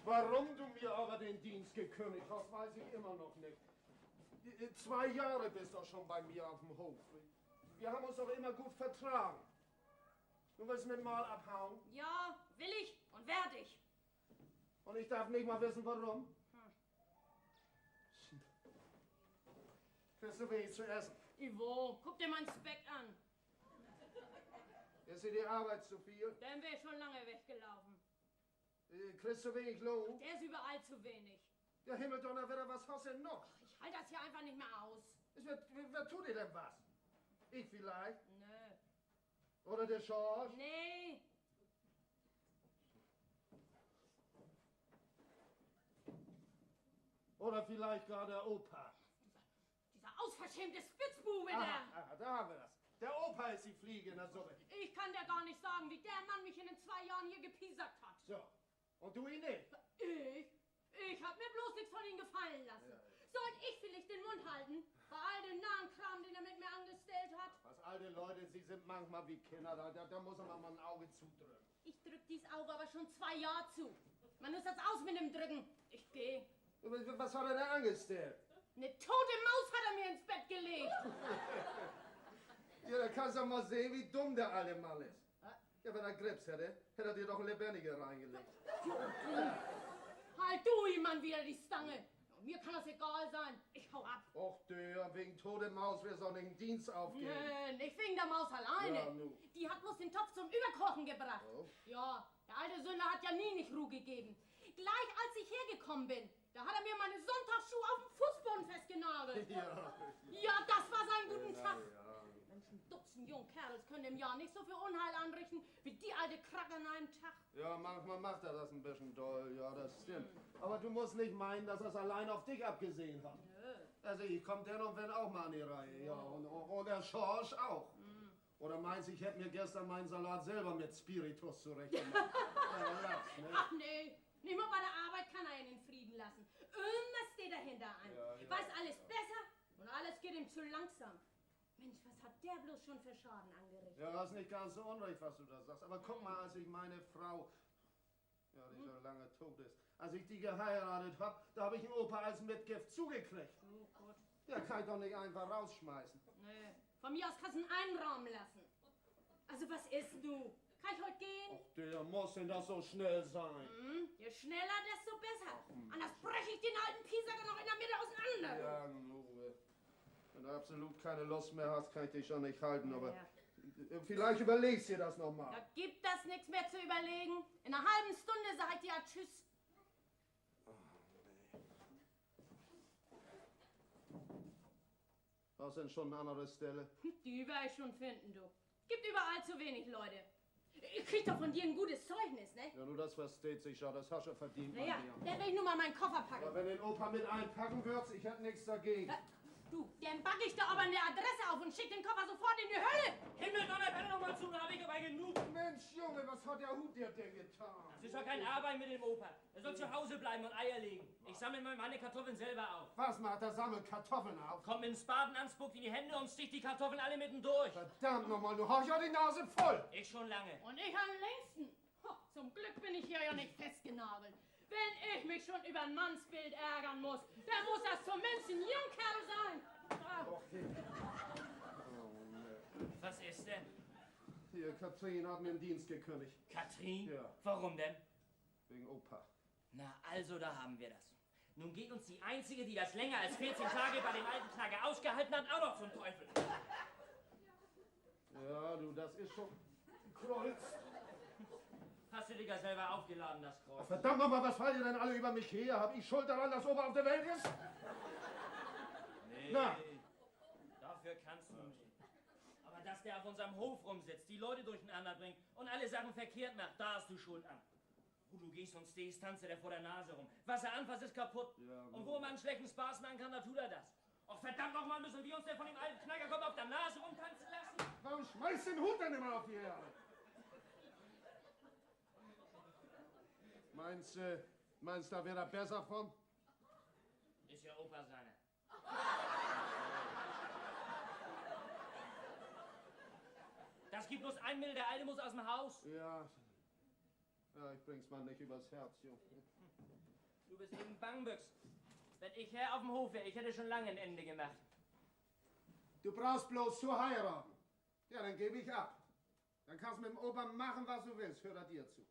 Warum du mir aber den Dienst gekündigt hast, weiß ich immer noch nicht. 2 Jahre bist du schon bei mir auf dem Hof. Wir haben uns doch immer gut vertragen. Du willst mit mal abhauen? Ja, will ich und werde ich. Und ich darf nicht mal wissen, warum? Kriegst du wenig zu essen? Ivo, guck dir meinen Speck an. Ist dir die Arbeit zu viel? Dann wäre ich schon lange weggelaufen. Kriegst du wenig Lohn? Der ist überall zu wenig. Ja, Himmeldonnerwetter, was hast du denn noch? Ich halte das hier einfach nicht mehr aus. Wer tut dir denn was? Ich vielleicht? Nö. Oder der Schorsch? Nee. Oder vielleicht gar der Opa? Dieser ausverschämte Spitzbube da. Aha, da haben wir das. Der Opa ist die Fliege in der Suppe. Ich kann dir gar nicht sagen, wie der Mann mich in den 2 Jahren hier gepiesackt hat. So. Und du ihn nicht? Ich hab mir bloß nichts von ihm gefallen lassen. Ja. Sollt ich vielleicht den Mund halten? Bei all dem nahen Kram, den er mit mir angestellt hat? Was alte Leute, sie sind manchmal wie Kinder. Da muss man mal ein Auge zudrücken. Ich drück dies Auge aber schon 2 Jahre zu. Man ist das aus mit dem Drücken. Ich geh. Was hat er denn angestellt? Eine tote Maus hat er mir ins Bett gelegt. Ja, da kannst du mal sehen, wie dumm der alte Mann ist. Ja, wenn er Krebs hätte er dir doch ein Lebendiger reingelegt. Halt du ihm, Mann, wieder die Stange. Mir kann das egal sein. Ich hau ab. Och, der, wegen tote Maus wirst du auch nicht den Dienst aufgeben. Nö, nicht wegen der Maus alleine. Ja, nu. Die hat bloß den Topf zum Überkochen gebracht. Oh. Ja, der alte Sünder hat ja nie nicht Ruhe gegeben. Gleich als ich hergekommen bin, da hat er mir meine Sonntagsschuhe auf dem Fußboden festgenagelt. Ja, das war sein guten Tag. Ja. Mensch, ein Dutzend Jungkerls können im Jahr nicht so viel Unheil anrichten, wie die alte Kracke an einem Tag. Ja, manchmal macht er das ein bisschen doll, ja, das stimmt. Aber du musst nicht meinen, dass er es allein auf dich abgesehen hat. Nö. Also ich komm der und wenn auch mal an die Reihe, ja, und der Schorsch auch. Oder meinst du, ich hätte mir gestern meinen Salat selber mit Spiritus zurechtgemacht? Ne? Ach nee, nicht mal bei der Arbeit kann er ihn in Frieden lassen. Immer steht er hinter an. Ja. Weiß alles besser und alles geht ihm zu langsam. Mensch, was hat der bloß schon für Schaden angerichtet? Ja, das ist nicht ganz so unrecht, was du da sagst. Aber guck mal, als ich meine Frau, ja, die schon lange tot ist, als ich die geheiratet hab, da habe ich den Opa als Mitgift zugekriegt. Oh Gott. Ja, kann ich doch nicht einfach rausschmeißen. Nee, von mir aus kannst du ihn einrahmen lassen. Also was ist du? Kann ich heute gehen? Ach, der muss denn das so schnell sein? Je schneller, desto besser. Anders breche ich den alten Piesacker noch in der Mitte auseinander. Ja, nur. Wenn du absolut keine Lust mehr hast, kann ich dich schon nicht halten, aber vielleicht überlegst du dir das nochmal. Da gibt das nichts mehr zu überlegen. In einer halben Stunde sag ich dir ja Tschüss. Oh, nee. Hast du denn schon eine andere Stelle? Die werde ich schon finden, du. Gibt überall zu wenig Leute. Ich krieg doch von dir ein gutes Zeugnis, ne? Ja, nur das versteht sich ja, das hast du verdient. Naja, dann will ich nur mal meinen Koffer packen. Aber wenn den Opa mit einpacken würdest, ich hätte nichts dagegen. Du, dann backe ich da aber eine Adresse auf und schick den Koffer sofort in die Hölle. Himmeldonner, noch mal zu, da habe ich aber genug. Mensch, Junge, was hat der Hut dir denn getan? Das ist doch keine Arbeit mit dem Opa. Er soll zu Hause bleiben und Eier legen. Ich sammle mal meine Kartoffeln selber auf. Was macht er? Sammelt Kartoffeln auf? Kommt mit dem Spaten an, spuckt in die Hände und sticht die Kartoffeln alle mitten durch. Verdammt nochmal, du hast ja die Nase voll. Ich schon lange. Und ich am längsten. Ho, zum Glück bin ich hier ja nicht festgenagelt. Wenn ich mich schon über ein Mannsbild ärgern muss, dann muss das zumindest ein Jungkerl sein. Okay. Oh, nee. Was ist denn? Hier, Katrin hat mir den Dienst gekündigt. Katrin? Ja. Warum denn? Wegen Opa. Na, also, da haben wir das. Nun geht uns die Einzige, die das länger als 14 Tage bei dem alten Knacker ausgehalten hat, auch noch zum Teufel. Ja, du, das ist schon Kreuz. Hast du dich ja selber aufgeladen, das Kreuz? Ach, verdammt nochmal, was fallt ihr denn alle über mich her? Hab ich Schuld daran, dass Opa auf der Welt ist? Nee, Na. Dafür kannst du nicht. Aber dass der auf unserem Hof rumsitzt, die Leute durcheinander bringt und alle Sachen verkehrt macht, da hast du Schuld an. Wo du gehst und stehst, tanzt er vor der Nase rum. Was er anfasst, ist kaputt. Ja, und wo man einen schlechten Spaß machen kann, da tut er das. Och, verdammt nochmal, müssen wir uns denn von dem alten Knackerkopf auf der Nase rumtanzen lassen? Warum schmeißt den Hut denn immer auf die Erde? Meinst du, da wäre er besser von? Ist ja Opa seine. Das gibt bloß ein Mittel, der Alte muss aus dem Haus. Ja. Ja, ich bring's mal nicht übers Herz, Junge. Du bist eben Bangbüchs. Wenn ich Herr auf dem Hof wäre, ich hätte schon lange ein Ende gemacht. Du brauchst bloß zu heiraten. Ja, dann gebe ich ab. Dann kannst du mit dem Opa machen, was du willst. Hör er dir zu.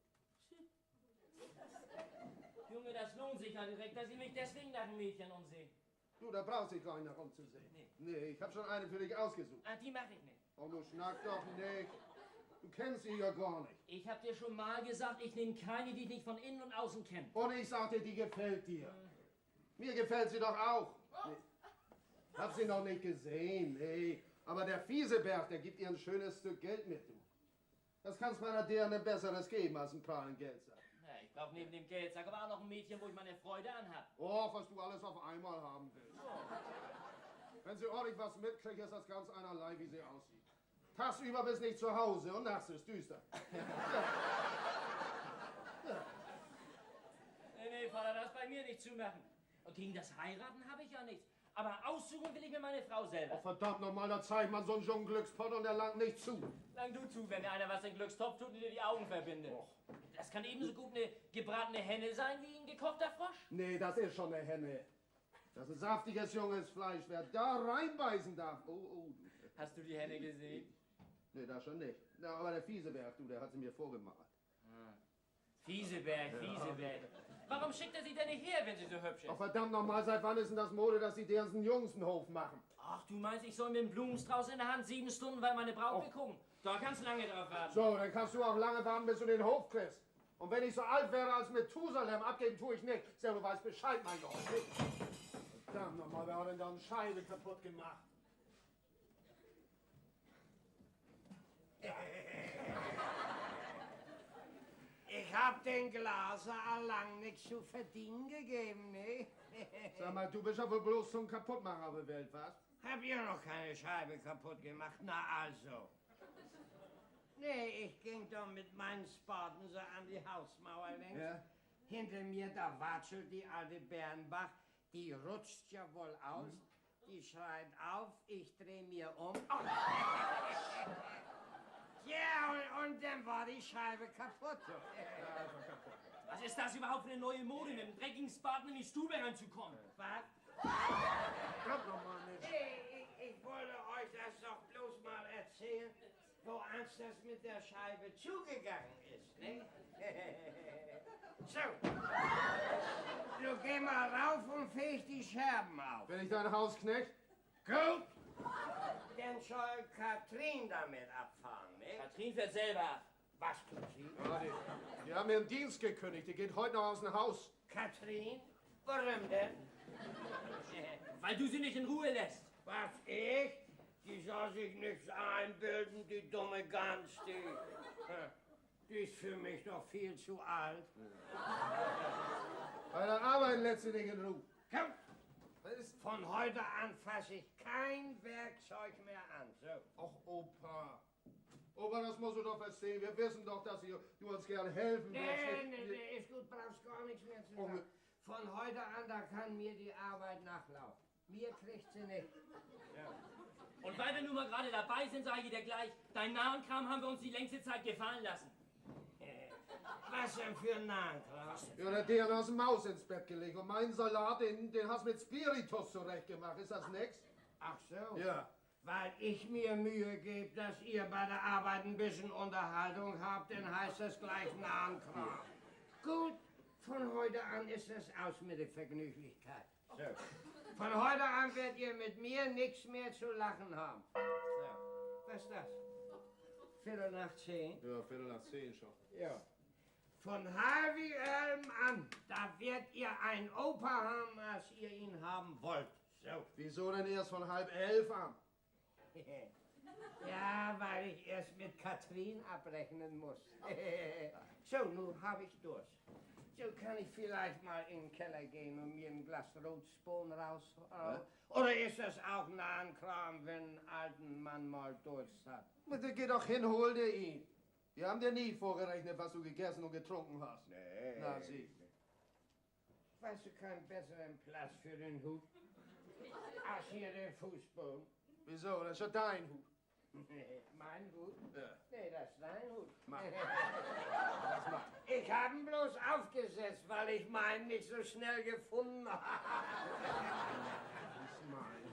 Junge, das lohnt sich ja direkt, dass ich mich deswegen nach dem Mädchen umsehe. Du, da brauchst du dich gar nicht nach umzusehen. Nee, ich hab schon eine für dich ausgesucht. Ah, die mache ich nicht. Oh, du schnack doch nicht. Du kennst sie ja gar nicht. Ich hab dir schon mal gesagt, ich nehme keine, die ich nicht von innen und außen kenne. Und ich sag dir, die gefällt dir. Mir gefällt sie doch auch. Nee. Hab sie noch nicht gesehen, nee. Aber der Fieseberg, der gibt ihr ein schönes Stück Geld mit, du. Das kannst meiner deren ein besseres geben als ein prahlen Geldsack. Ja, ich brauch neben dem Geldsack aber auch noch ein Mädchen, wo ich meine Freude anhab. Oh, was du alles auf einmal haben willst. Wenn sie ordentlich was mitkriegt, ist das ganz einerlei, wie sie aussieht. Tagsüber bist nicht zu Hause und nachts ist düster. Nee, Vater, das bei mir nicht zu machen. Und gegen das Heiraten habe ich ja nichts. Aber aussuchen will ich mir meine Frau selber. Oh, verdammt nochmal, da zeigt man so einen jungen Glückspott und der langt nicht zu. Lang du zu, wenn mir einer was in Glückstopf tut und dir die Augen verbindet. Och. Das kann ebenso gut eine gebratene Henne sein wie ein gekochter Frosch. Nee, das ist schon eine Henne. Das ist saftiges, junges Fleisch. Wer da reinbeißen darf. Oh. Hast du die Henne gesehen? Nee, das schon nicht. Na, aber der Fieseberg, du, der hat sie mir vorgemacht. Fieseberg. Warum schickt er sie denn nicht her, wenn sie so hübsch Oh, ist? verdammt nochmal, seit wann ist denn das Mode, dass die deren Jungs einen Hof machen? Ach, du meinst, ich soll mit dem Blumenstrauß in der Hand 7 Stunden, weil meine Braut will gucken? Da kannst du lange drauf warten. So, dann kannst du auch lange warten, bis du den Hof kriegst. Und wenn ich so alt wäre als Methusalem, abgeben tue ich nicht. Sehr, du weißt Bescheid, mein Junge. Verdammt nochmal, wer hat denn da eine Scheibe kaputt gemacht? Ich hab den Glaser allang nicht zu verdienen gegeben, ne? Sag mal, du bist ja wohl bloß zum Kaputtmacher bewählt, was? Hab ihr noch keine Scheibe kaputt gemacht? Na also. Nee, ich ging doch mit meinen Spaten so an die Hausmauer längs. Ja? Hinter mir, da watschelt die alte Bernbach. Die rutscht ja wohl aus. Die schreit auf, ich dreh mir um. Ja, und dann war die Scheibe kaputt. Was ist das überhaupt für eine neue Mode, mit dem dreckigen Spaten in die Stube reinzukommen? Was? Kommt nochmal nicht. Ich wollte euch das doch bloß mal erzählen, wo ans das mit der Scheibe zugegangen ist, ne? So. Du geh mal rauf und feg die Scherben auf. Bin ich dein Hausknecht? Gut. Dann soll Katrin damit abfahren, ne? Katrin fährt selber ab. Was tut sie? Ja, die haben mir einen Dienst gekündigt. Die geht heute noch aus dem Haus. Katrin? Warum denn? Weil du sie nicht in Ruhe lässt. Was, ich? Die soll sich nichts einbilden, die dumme Gans, die. Die ist für mich doch viel zu alt. Bei der Arbeit lässt sie dich in Ruhe. Komm, Was ist? von heute an fasse ich kein Werkzeug mehr an. So. Och, Opa. Opa, das musst du doch verstehen. Wir wissen doch, dass du uns gerne helfen willst. Nee, ist gut, brauchst gar nichts mehr zu sagen. Von heute an, da kann mir die Arbeit nachlaufen. Mir kriegt sie nicht. Und weil wir nun mal gerade dabei sind, sage ich dir gleich, deinen Nahenkram haben wir uns die längste Zeit gefallen lassen. Was denn für ein Nahenkram? Ja, der deren aus dem Maus ins Bett gelegt. Und meinen Salat, den hast du mit Spiritus zurechtgemacht. Ist das nix? Ach so. Ja. Weil ich mir Mühe gebe, dass ihr bei der Arbeit ein bisschen Unterhaltung habt, dann heißt das gleich Nahenkram. Gut, von heute an ist es aus mit der Vergnüglichkeit. So. Von heute an werdet ihr mit mir nichts mehr zu lachen haben. So. Was ist das? 9:45? Ja, 9:45 schon. Ja. Von Harvey an, da werdet ihr einen Opa haben, als ihr ihn haben wollt. So. Wieso denn erst von 10:30 an? Ja, weil ich erst mit Katrin abrechnen muss. So, nun habe ich Durst. So kann ich vielleicht mal in den Keller gehen und mir ein Glas Rotspon rausholen. Oder ist das auch Nahenkram, wenn ein alter Mann mal Durst hat? Bitte geh doch hin, hol dir ihn. Wir haben dir nie vorgerechnet, was du gegessen und getrunken hast. Nee. Na, sieh. Weißt du keinen besseren Platz für den Hut? Als hier der Fußboden. Wieso? Das ist ja dein Hut. Mein Hut? Ja. Nee, das ist dein Hut. Mach. Ich habe ihn bloß aufgesetzt, weil ich meinen nicht so schnell gefunden habe. Ich mein.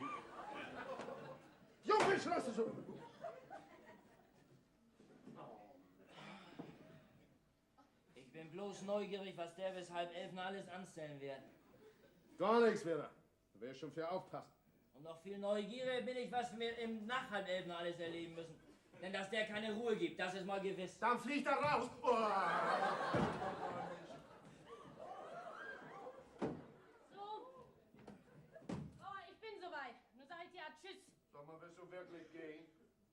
Junge, ich lasse so. Ich bin bloß neugierig, was der bis 10:30 alles anstellen wird. Gar nichts wieder. Du wirst schon für aufpassen. Und noch viel neugieriger bin ich, was wir nach 10:30 alles erleben müssen. Denn dass der keine Ruhe gibt, das ist mal gewiss. Dann fliegt er raus. Oh. So. Oh, ich bin soweit. Nun sag ich dir tschüss. Sag mal, willst du wirklich gehen?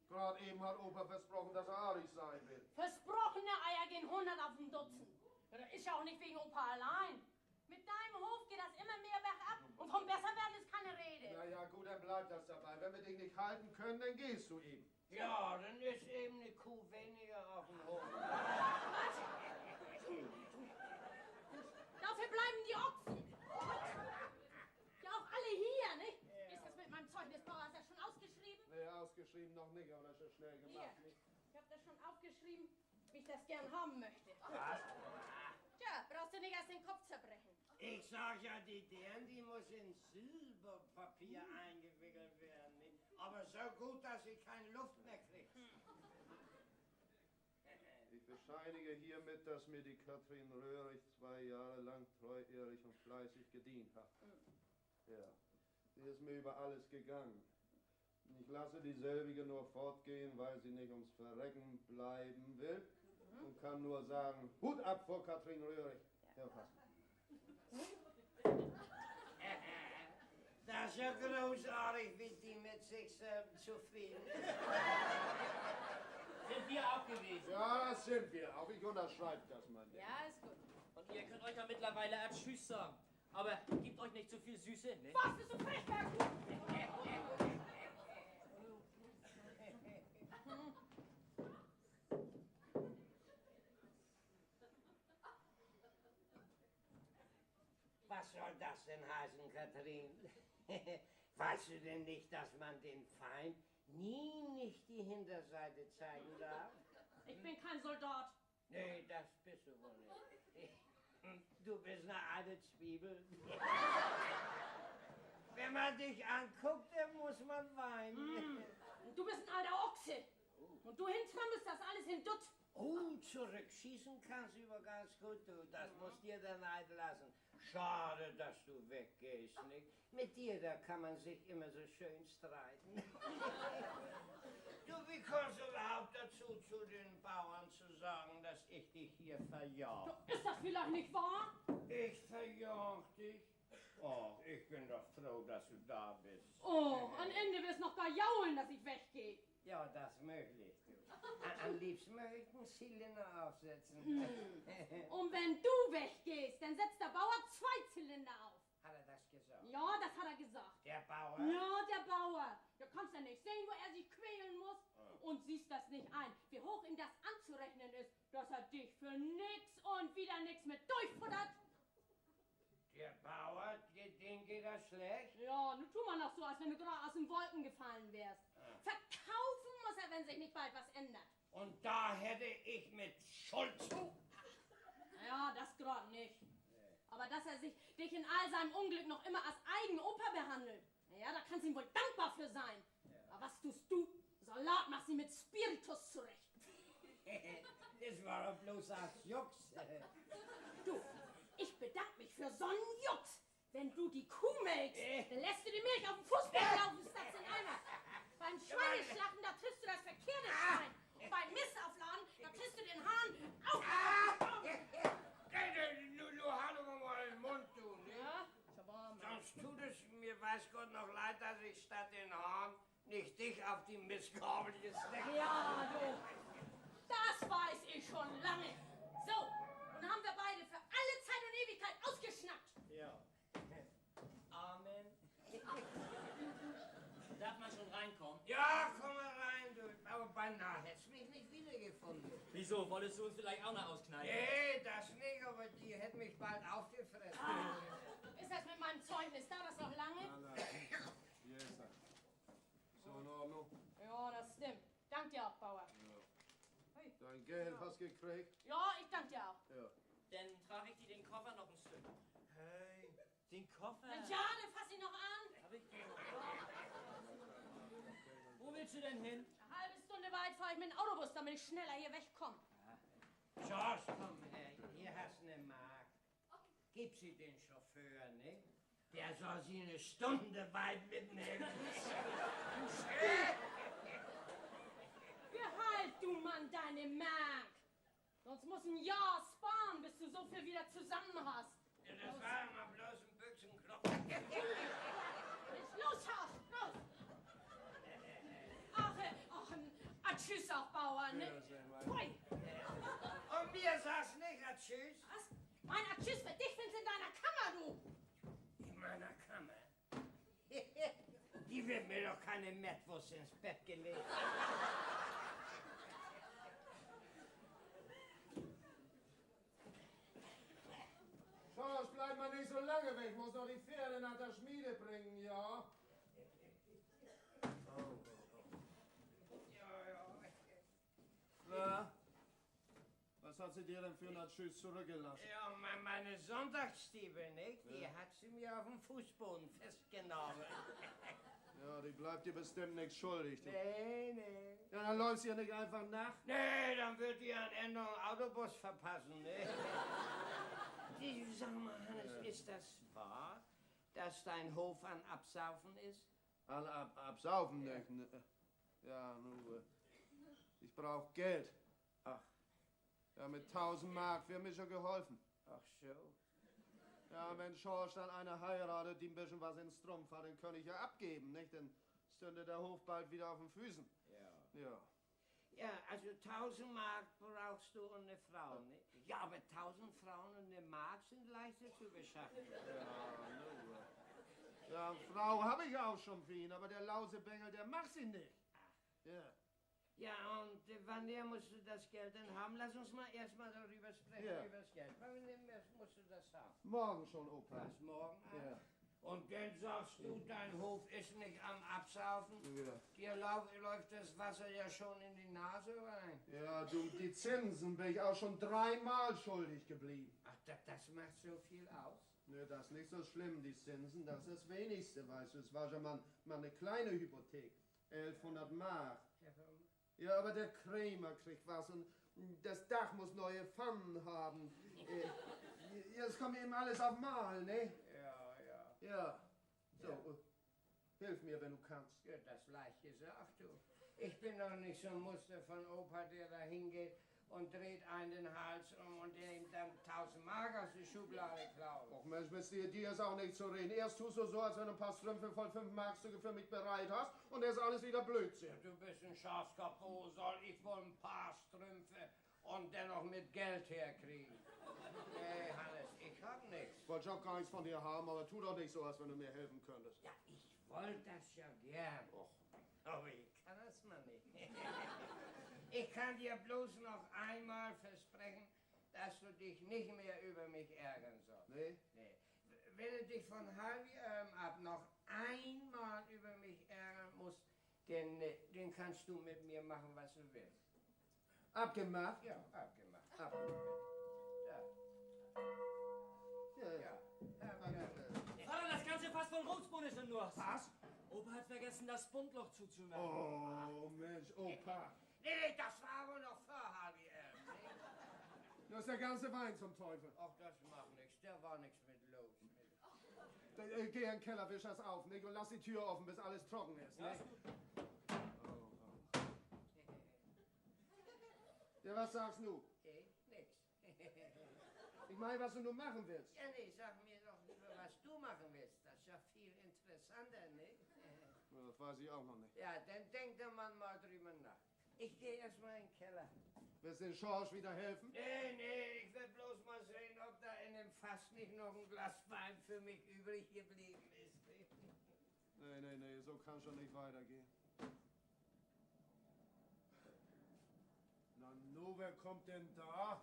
Gerade eben hat Opa versprochen, dass er artig sein will. Versprochene Eier gehen 100 auf ein Dutzend. Ja, das ist ja auch nicht wegen Opa allein. Mit deinem Hof geht das immer mehr bergab und vom Besserwerden ist keine Rede. Na ja, gut, dann bleibt das dabei. Wenn wir dich nicht halten können, dann gehst du eben. Ja, dann ist eben eine Kuh weniger auf dem Hof. Was? Dafür bleiben die Ochsen. Ja, auch alle hier, nicht? Ist das mit meinem Zeugnisbauer, hast du das schon ausgeschrieben? Nee, ausgeschrieben noch nicht, aber das ist ja schnell Hier, gemacht. Nicht? ich hab das schon aufgeschrieben, wie ich das gern haben möchte. Was? Tja, brauchst du nicht erst den Kopf zerbrechen. Ich sag ja, die deren, die muss in Silberpapier eingewickelt werden. Nicht? Aber so gut, dass sie keine Luft mehr kriegt. Ich bescheinige hiermit, dass mir die Katrin Röhrig 2 Jahre lang treu, ehrlich und fleißig gedient hat. Ja, sie ist mir über alles gegangen. Ich lasse dieselbige nur fortgehen, weil sie nicht ums Verrecken bleiben will. Und kann nur sagen, Hut ab vor Katrin Röhrig. Ja, passt. Das ist ja großartig, wie die mit sich selbst zufrieden ist. Sind wir auch gewesen. Ja, das sind wir. Auch ich unterschreibe das mal. Ja, ist gut. Und ihr könnt euch ja mittlerweile Tschüss sagen. Aber gebt euch nicht zu viel Süße, ne? Was, bist du frech, Berg? Was soll das denn heißen, Katrin? Weißt du denn nicht, dass man den Feind nie nicht die Hinterseite zeigen darf? Ich bin kein Soldat. Nee, das bist du wohl nicht. Du bist eine alte Zwiebel. Wenn man dich anguckt, dann muss man weinen. Du bist ein alter Ochse. Und du hintrampelst das alles in Dutt. Oh, zurückschießen kannst du aber ganz gut, du. Das musst dir der Neid lassen. Schade, dass du weggehst, nicht? Mit dir, da kann man sich immer so schön streiten. Du, wie kommst du überhaupt dazu, zu den Bauern zu sagen, dass ich dich hier verjagt? Ist das vielleicht nicht wahr? Ich verjag dich? Oh, ich bin doch froh, dass du da bist. Oh, am Ende wirst noch gar jaulen, dass ich weggehe. Ja, das möglich, du. Am liebsten möchte ich einen Zylinder aufsetzen. Und wenn du weggehst, dann setzt der Bauer 2 Zylinder auf. Hat er das gesagt? Ja, das hat er gesagt. Der Bauer? Ja, der Bauer. Du kannst ja nicht sehen, wo er sich quälen muss. Und siehst das nicht ein, wie hoch ihm das anzurechnen ist, dass er dich für nix und wieder nix mit durchfuttert. Der Bauer, den geht das schlecht? Ja, nun tu mal noch so, als wenn du gerade aus den Wolken gefallen wärst. Verkaufen muss er, wenn sich nicht bald was ändert. Und da hätte ich mit Schuld zu. Ja, das gerade nicht. Aber dass er dich in all seinem Unglück noch immer als eigene Opa behandelt, ja, da kannst du ihm wohl dankbar für sein. Aber was tust du? Salat machst du mit Spiritus zurecht. Das war doch bloß als Jux. Du, ich bedanke mich für so einen Jux. Wenn du die Kuh melkst, dann lässt du die Milch auf dem Fußboden laufen statt in Eimer. Beim Schweineschlachten, da triffst du das verkehrte Schwein. Und beim Mistaufladen, da kriegst du den Hahn auf. Nur hallo mal den Mund, du, ne? Ja? Sonst tut es mir, weiß Gott, noch leid, dass ich statt den Hahn nicht dich auf die Mistgabel gesteckt habe. Ja, du. Das weiß ich schon lange. So, nun haben wir beide für alle Zeit und Ewigkeit ausgeschnackt. Ja. Amen. Darf man schon reinkommen? Ja, komm mal rein, du. Aber beinahe hättest du mich nicht wiedergefunden. Wieso? Wolltest du uns vielleicht auch noch ausknallen? Nee, das nicht, aber die hätte mich bald aufgefressen. Ist das mit meinem Zeugnis? Dauert das noch lange? Nein. Hier ist er. So in Ordnung. Ja, das stimmt. Dank dir auch, Bauer. Dein Geld hast gekriegt? Ja, ich danke dir auch. Ja. Koffer? Ja, dann fass ihn noch an. Hab ich Wo willst du denn hin? Eine halbe Stunde weit fahre ich mit dem Autobus, damit ich schneller hier wegkomme. George, komm her, hier hast du eine Mark. Gib sie den Chauffeur, ne? Der soll sie eine Stunde weit mitnehmen. Behalt du, Mann, deine Mark. Sonst muss ein Jahr sparen, bis du so viel wieder zusammen hast. Ja, das war mal bloß ein Büchsenknopf. Jetzt los, Haus, los! Ach, tschüss auch, Bauer, ne? Pfui. Und mir sag's nicht, tschüss. Was? Mein Tschüss für dich findest in deiner Kammer, du! In meiner Kammer. Die wird mir doch keine Mettwurst ins Bett gelegt. Schorsch, bleib mal nicht so lange weg. Ich muss noch die Pferde nach der Schmiede bringen, ja? Na? Was hat sie dir denn für einen Tschüss zurückgelassen? Ja, meine Sonntagsstiefel, nicht? Die hat sie mir auf dem Fußboden festgenommen. Ja, die bleibt dir bestimmt nichts schuldig. Du. Nee. Ja, dann läufst du ja nicht einfach nach. Nee, dann wird die an Ende einen Autobus verpassen, ne? Sag mal, Hannes, ist das wahr, dass dein Hof an Absaufen ist? Absaufen nicht. Ne? Ja, nur. Ich brauch Geld. Ach. Ja, mit 1000 Mark wäre mir schon geholfen. Ach so. Ja, wenn Schorsch dann eine heiratet, die ein bisschen was ins Strumpf hat, dann kann ich ja abgeben, nicht? Dann stünde der Hof bald wieder auf den Füßen. Ja. Ja. Ja, also 1000 Mark brauchst du und eine Frau, ne? Ja, aber 1000 Frauen und eine Mark sind leichter zu beschaffen. Ja, eine Frau habe ich auch schon für ihn, aber der Lausebengel, der macht sie nicht. Ja. Ja, und wann musst du das Geld denn haben? Lass uns mal erstmal darüber sprechen, Ja. über das Geld. Wann musst du das haben? Morgen schon, Opa. Was, morgen? Ja. Und dann sagst du, dein Hof ist nicht am Absaufen? Ja. Dir läuft das Wasser ja schon in die Nase rein. Ja, du, die Zinsen bin ich auch schon 3-mal schuldig geblieben. Ach, das macht so viel aus? Nö, das ist nicht so schlimm, die Zinsen, das ist das Wenigste, weißt du. Es war schon mal eine kleine Hypothek, 1100 Mark. Ja, aber der Krämer kriegt was und das Dach muss neue Pfannen haben. Es kommt eben alles auf Mal, ne? Ja. Ja. So, hilf mir, wenn du kannst. Ja, das leicht gesagt, du. Ich bin doch nicht so ein Muster von Opa, der da hingeht und dreht einen den Hals um und der ihm dann 1000 Mark aus der Schublade klaut. Och Mensch, dir ist auch nicht zu reden. Erst tust du so, als wenn du ein paar Strümpfe voll 5 Markstücke für mich bereit hast und er ist alles wieder Blödsinn. Du bist ein Schafskopf, wo soll ich wohl ein paar Strümpfe und dennoch mit Geld herkriegen? Nee, Hannes, ich hab nichts. Wollte ich auch gar nichts von dir haben, aber tu doch nicht so, als wenn du mir helfen könntest. Ja, ich wollte das ja gern. Och. Aber ich kann das mal nicht. Ich kann dir bloß noch einmal versprechen, dass du dich nicht mehr über mich ärgern sollst. Nee? Nee. Wenn du dich von Harvey ab noch einmal über mich ärgern musst, dann kannst du mit mir machen, was du willst. Abgemacht? Ja, abgemacht. Abgemacht. Ja. Ja. Vater, das ganze Fass von Rotsbohnen ist in Nurs. Was? Opa hat vergessen, das Buntloch zuzumachen. Oh, Mensch, Opa. Nee, das war aber noch vor Harvey Das ist der ganze Wein zum Teufel. Ach, das macht nichts. Da war nichts mit los. Geh in den Keller, wisch das auf, nicht? Und lass die Tür offen, bis alles trocken ist, Ja, nicht? ist gut. Ja, was sagst du? Nix. Ich meine, was du nur machen willst. Ja, nee, sag mir doch lieber, was du machen willst. Das ist ja viel interessanter, ne? Ja, das weiß ich auch noch nicht. Ja, dann denkt der Mann mal drüber nach. Ich gehe erstmal in den Keller. Willst du den Schorsch wieder helfen? Nee, ich will bloß mal sehen, ob da in dem Fass nicht noch ein Glas Wein für mich übrig geblieben ist. Nee, so kann schon nicht weitergehen. Na, nu, wer kommt denn da?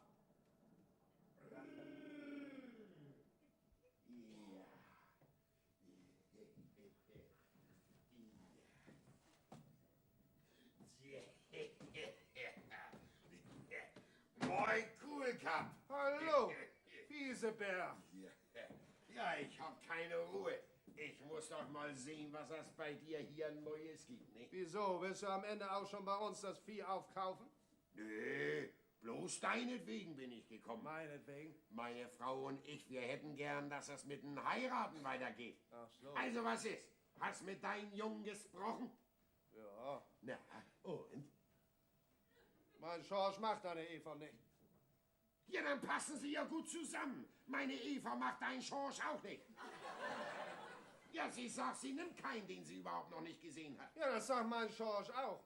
Moin, Kuhlkapp. Hallo, Wiesebär. Ja, ich hab keine Ruhe. Ich muss doch mal sehen, was es bei dir hier Neues gibt, ne? Wieso? Willst du am Ende auch schon bei uns das Vieh aufkaufen? Nö, bloß deinetwegen bin ich gekommen. Meinetwegen. Meine Frau und ich, wir hätten gern, dass es mit dem Heiraten weitergeht. Ach so. Also was ist? Hast mit deinen Jungen gesprochen? Ja. Na, und? Mein Schorsch macht deine Eva nicht. Ja, dann passen sie ja gut zusammen. Meine Eva macht deinen Schorsch auch nicht. Ja, sie sagt, sie nimmt keinen, den sie überhaupt noch nicht gesehen hat. Ja, das sagt mein Schorsch auch.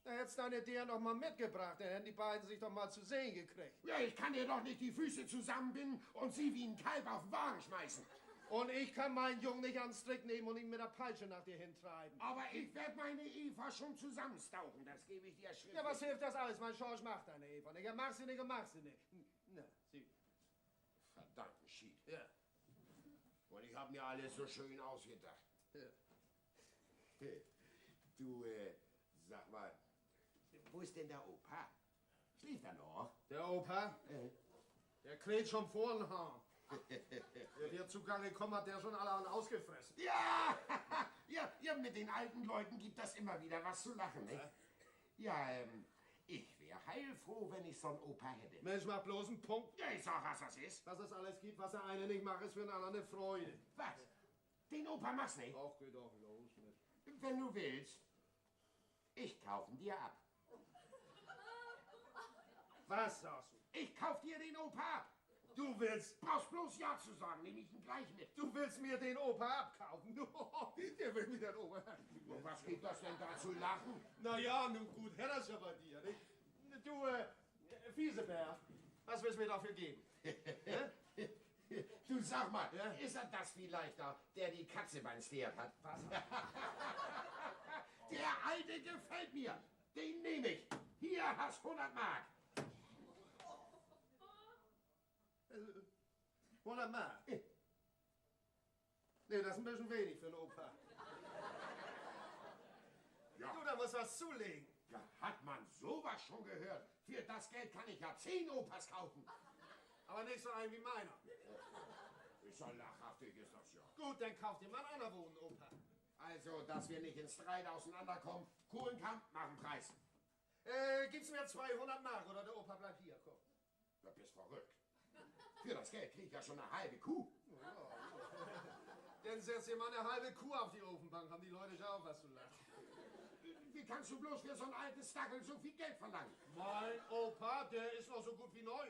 Da hättest deine der noch mal mitgebracht, dann hätten die beiden sich doch mal zu sehen gekriegt. Ja, ich kann dir doch nicht die Füße zusammenbinden und sie wie ein Kalb auf den Wagen schmeißen. Und ich kann meinen Jungen nicht ans Strick nehmen und ihn mit der Peitsche nach dir hintreiben. Aber ich werde meine Eva schon zusammenstauchen, das gebe ich dir schriftlich. Ja, was hilft das alles? Mein Schorsch macht deine Eva nicht. Er mag sie nicht und mag sie nicht. Na, sieh. Verdammten Schied. Ja. Und ich habe mir alles so schön ausgedacht. Ja. Du, sag mal, wo ist denn der Opa? Schläft er noch? Der Opa, der quält schon vor den Haaren. Der wird zugange gekommen, hat der schon alle ausgefressen. Ja, ja, mit den alten Leuten gibt das immer wieder was zu lachen, ne? Ja, ich wäre heilfroh, wenn ich so einen Opa hätte. Mensch, mach bloß einen Punkt. Ja, ich sag, was das ist. Was es alles gibt, was der eine nicht macht, ist für den anderen eine Freude. Was? Den Opa machst nicht? Ach, geh doch los mit. Wenn du willst, ich kaufe ihn dir ab. Was sagst du? Ich kauf dir den Opa ab. Du willst, Brauchst bloß Ja zu sagen, nehme ich ihn gleich mit. du willst mir den Opa abkaufen? Der will mir den Opa abkaufen. Und was gibt das denn da zu lachen? Na ja, nun gut, Herr, das ist ja bei dir, nicht? Du, Fiesebär, was willst du mir dafür geben? Du sag mal, Ja? ist er das vielleicht da, der die Katze beim Pferd hat? Was? Der Alte gefällt mir. Den nehme ich. Hier hast 100 Mark. 100 Mark? Nee, das ist ein bisschen wenig für einen Opa. Ja. Du, da musst was zulegen. Ja, hat man sowas schon gehört? Für das Geld kann ich ja 10 Opas kaufen. Aber nicht so einen wie meiner. Ist ja lachhaftig, ist das ja. Gut, dann kauf dir mal einen anderen Wohnen, Opa. Also, dass wir nicht in Streit auseinanderkommen. Kohlenkamp, mach einen Preis. Gibst mir 200 Mark oder der Opa bleibt hier, komm. Du bist verrückt. Für das Geld krieg ich ja schon eine halbe Kuh. Dann setz dir mal eine halbe Kuh auf die Ofenbank, haben die Leute ja auch was zu lachen. Wie kannst du bloß für so ein altes Dackel so viel Geld verlangen? Mein Opa, der ist noch so gut wie neu.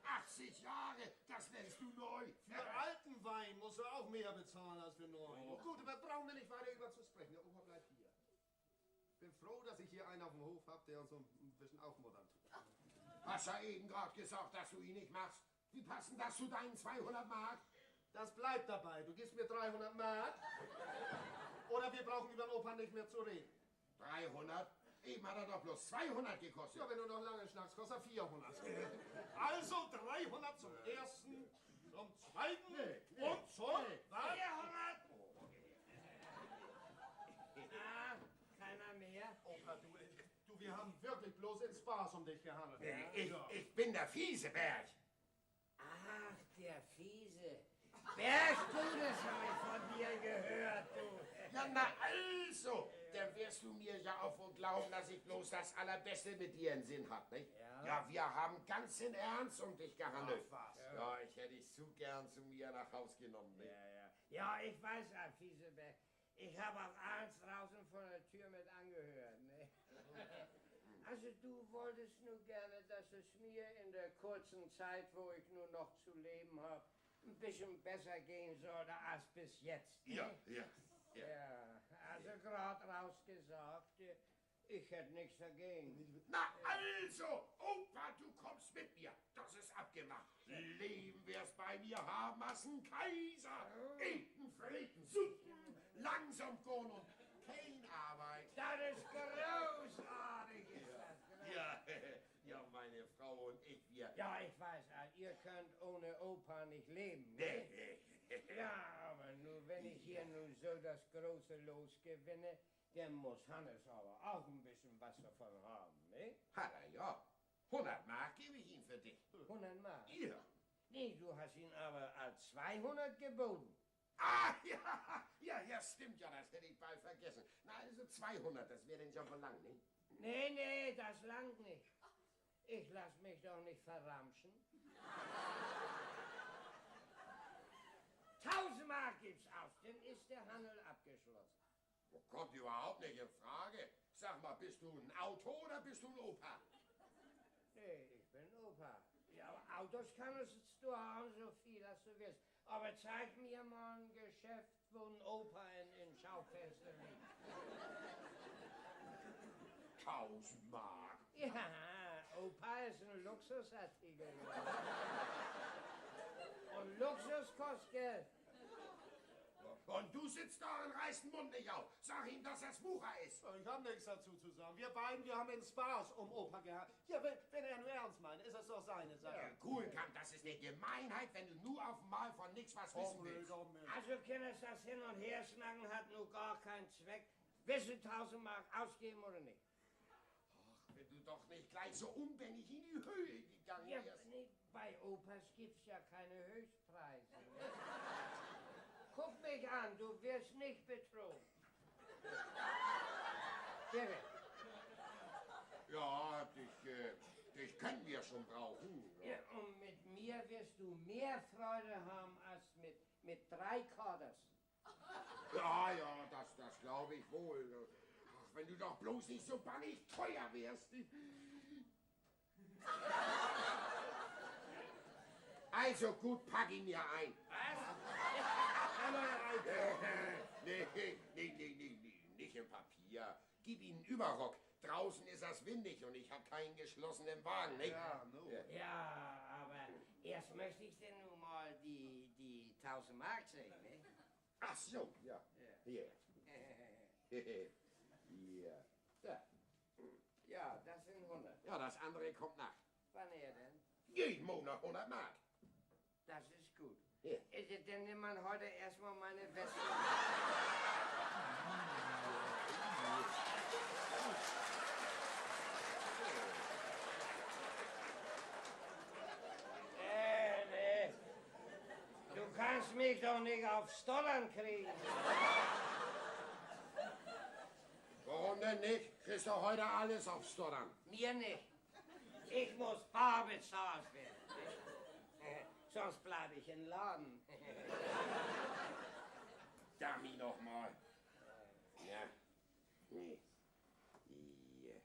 80 Jahre, das nennst du neu. Für alten Wein musst du auch mehr bezahlen als für neuen. Gut, aber brauchen wir nicht weiter über zu sprechen. Der Opa bleibt hier. Bin froh, dass ich hier einen auf dem Hof hab, der uns so ein bisschen aufmuttern tut. Hast ja eben gerade gesagt, dass du ihn nicht machst. Wie passen das zu deinen 200 Mark? Das bleibt dabei. Du gibst mir 300 Mark. Oder wir brauchen über den Opa nicht mehr zu reden. 300? Eben hat er doch bloß 200 gekostet. Ja, wenn du noch lange schnackst, kostet er 400. Also 300 zum ersten, zum zweiten und zum... Was? 400! Ah, keiner mehr? Opa, du, wir haben wirklich bloß in Spaß um dich gehandelt. Ich bin der Fieseberg. Ach, der Fiese. Berg, du, das hab ich von dir gehört, du. Ja, na also, dann wirst du mir ja auch wohl glauben, dass ich bloß das Allerbeste mit dir im Sinn hab, nicht? Ja. Ja, wir haben ganz in Ernst um dich gehandelt. Ach, was? Ja, ich hätte dich zu gern zu mir nach Haus genommen, nicht? Ja, ich weiß, Herr Fieseberg. Ich habe auch abends draußen vor der Tür mit angehört, ne? Also du wolltest nur gerne, dass es mir in der kurzen Zeit, wo ich nur noch zu leben habe, ein bisschen besser gehen sollte als bis jetzt. Ne? Ja. Ja, also gerade rausgesagt, ich hätte nichts dagegen. Na also, Opa, du kommst mit mir. Das ist abgemacht. Leben wir's bei mir haben als ein Kaiser. Eten, freten, suchen, langsam gehen und kein Arbeit. Das ist großartig, ist das. Ja, meine Frau und ich, wir... Ja, ich weiß, ihr könnt ohne Opa nicht leben. Ne? Ja, aber nur wenn ich hier nun so das große Los gewinne, dann muss Hannes aber auch ein bisschen was davon haben, ne? Hat er ja. 100 Mark gebe ich ihm für dich. 100 Mark. Ja. Nee, du hast ihn aber als 300 geboten. Ah, ja, stimmt ja, das hätte ich bald vergessen. Na, also 200, das wäre denn schon von lang, ne? Nee, das langt nicht. Ich lass mich doch nicht verramschen. 1000 Mark gibt's aus, dann ist der Handel abgeschlossen. Oh, kommt überhaupt nicht in Frage. Sag mal, bist du ein Auto oder bist du ein Opa? Nee, ich bin Opa. Ja, aber Autos kannst du haben, so viel, als du willst. Aber zeig mir mal ein Geschäft, wo ein Opa in Schaufenster liegt. 1000 Mark. Ja, Opa ist ein Luxusartikel. Und Luxus kostet Geld. Und du sitzt da und reißt den Mund nicht auf. Sag ihm, dass das Wucher ist. Ich hab nichts dazu zu sagen. Wir beiden, wir haben den Spaß um Opa gehabt. Ja, wenn er nur ernst meint, ist das doch seine Sache. Ja, Kuhlenkamp, das ist eine Gemeinheit, wenn du nur auf einmal von nichts was wissen willst. Also, Kindes, das Hin- und Herschnacken hat nur gar keinen Zweck. Willst du 1000 Mark ausgeben oder nicht? Ach, wenn du doch nicht gleich so unbändig in die Höhe gegangen Ja, wärst. nee, bei Opas gibt's ja keine Höchstpreise. Guck mich an, du wirst nicht betrogen. Bitte. Ja, dich können wir schon brauchen. Ja, und mit mir wirst du mehr Freude haben als mit 3 Quarters. Ja, das glaube ich wohl. Ach, wenn du doch bloß nicht so bannig teuer wärst. Also gut, pack ihn mir ein. Nee, nicht im Papier. Gib ihm einen Überrock. Draußen ist es windig und ich habe keinen geschlossenen Wagen, nicht? Ja, no. Ja, aber erst möchte ich denn nun mal die 1000 Mark sehen, ne? Ach so, ja. Hier. Hier. Da. Ja, das sind 100. Ja, das andere kommt nach. Wann er denn? Jeden Monat 100 Mark. Das ist gut. Hier. Dann nimmt man heute erstmal meine Weste. Nee. Du kannst mich doch nicht auf Stollern kriegen. Warum denn nicht? Kriegst du heute alles auf Stottern. Mir nicht. Ich muss bar bezahlt werden. Sonst bleibe ich im Laden. Dummy noch mal. Ja. Nee. Hier.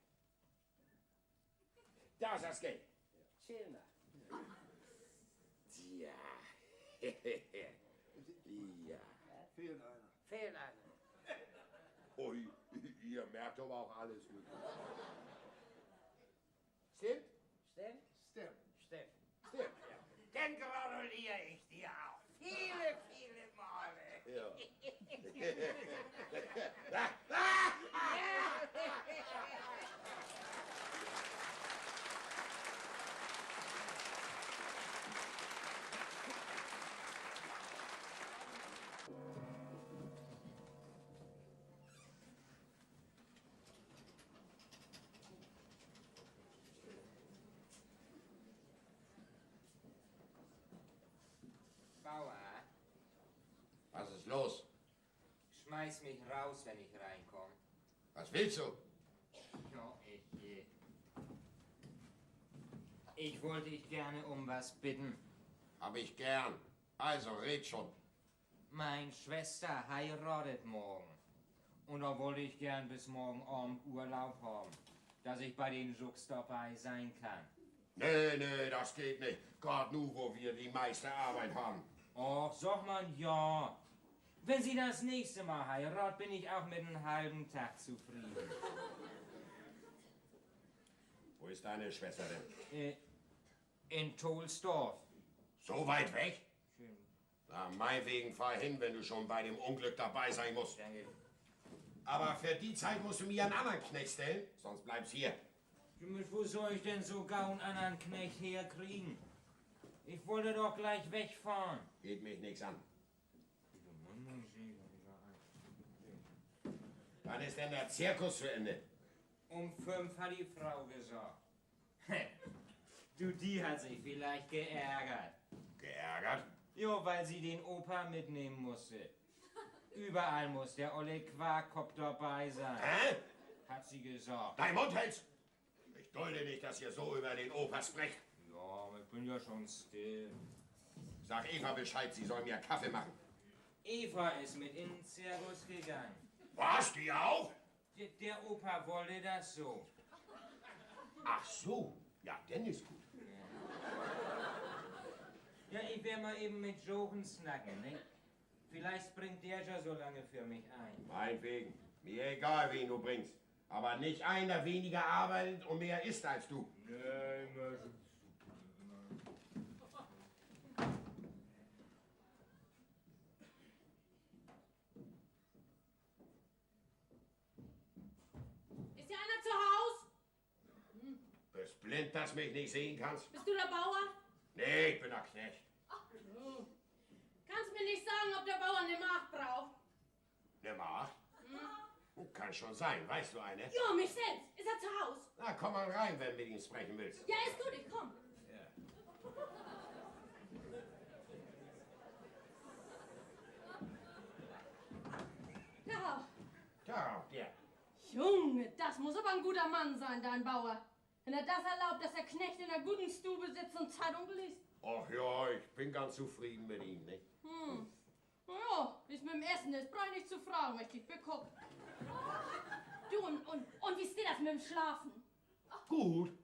Da ist das Geld. Zähl mal. Ja. Ja. Fehlt einer. Fehlt einer. Ui, ihr merkt aber auch alles gut. Stimmt? Stimmt? Stimmt. Stimmt. Stimmt. Dann gratuliere ich dir auch. Viele, viele Male. Ja. Bauer, Was ist los? schmeiß mich raus, wenn ich reinkomme. Was willst du? Ja, ich wollte dich gerne um was bitten. Hab ich gern. Also, red schon. Meine Schwester heiratet morgen. Und da wollte ich gern bis morgen Abend Urlaub haben, dass ich bei den Jux dabei sein kann. Nee, das geht nicht. Gerade nu, wo wir die meiste Arbeit haben. Och, sag mal ja. Wenn sie das nächste Mal heiratet, bin ich auch mit einem halben Tag zufrieden. Wo ist deine Schwester denn? In Tolsdorf. So weit weg? Schön. Na, meinetwegen fahr hin, wenn du schon bei dem Unglück dabei sein musst. Danke. Aber für die Zeit musst du mir einen anderen Knecht stellen, sonst bleibst hier. Wo soll ich denn so gar einen anderen Knecht herkriegen? Ich wollte doch gleich wegfahren. Geht mich nichts an. Wann ist denn der Zirkus zu Ende? Um 5 hat die Frau gesagt. Du, die hat sich vielleicht geärgert. Geärgert? Jo, weil sie den Opa mitnehmen musste. Überall muss der olle Quarkkopf dabei sein. Hä? Hat sie gesagt. Dein Mund hältst! Ich dulde nicht, dass ihr so über den Opa sprecht. Ja, ich bin ja schon still. Sag Eva Bescheid, sie soll mir Kaffee machen. Eva ist mit in den Zirkus gegangen. Was, die auch? Der Opa wollte das so. Ach so, ja, denn ist gut. Ja, ich werde mal eben mit Jochen snacken, ne? Vielleicht springt der ja so lange für mich ein. Meinetwegen, mir egal, wen du bringst. Aber nicht einer weniger arbeitet und mehr isst als du. Nee, Ist hier einer zu Haus? Bist blind, dass mich nicht sehen kannst? Bist du der Bauer? Nee, ich bin der Knecht. Kannst mir nicht sagen, ob der Bauer eine Magd braucht? Ne Magd? Kann schon sein, weißt du eine? Ja, mich selbst. Ist er zu Haus? Na, komm mal rein, wenn du mit ihm sprechen willst. Ja, ist gut, ich komm. Ja. Tja, der. Junge, das muss aber ein guter Mann sein, dein Bauer. Wenn er das erlaubt, dass der Knecht in einer guten Stube sitzt und Zeitung liest. Ach ja, ich bin ganz zufrieden mit ihm, nicht? Ja, wie es mit dem Essen ist, brauch ich nicht zu fragen, wenn ich dich beguck. Du, und wie ist dir das mit dem Schlafen? Gut.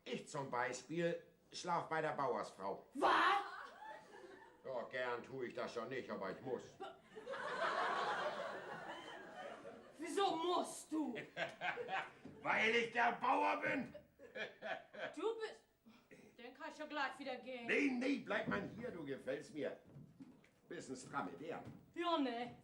Ich zum Beispiel schlaf bei der Bauersfrau. Was? Ja, gern tue ich das schon nicht, aber ich muss. Wieso musst du? Weil ich der Bauer bin. Du bist... Dann kann ich schon gleich wieder gehen. Nee, bleib mal hier, du gefällst mir. Bist ein stramme der. Ja, ne?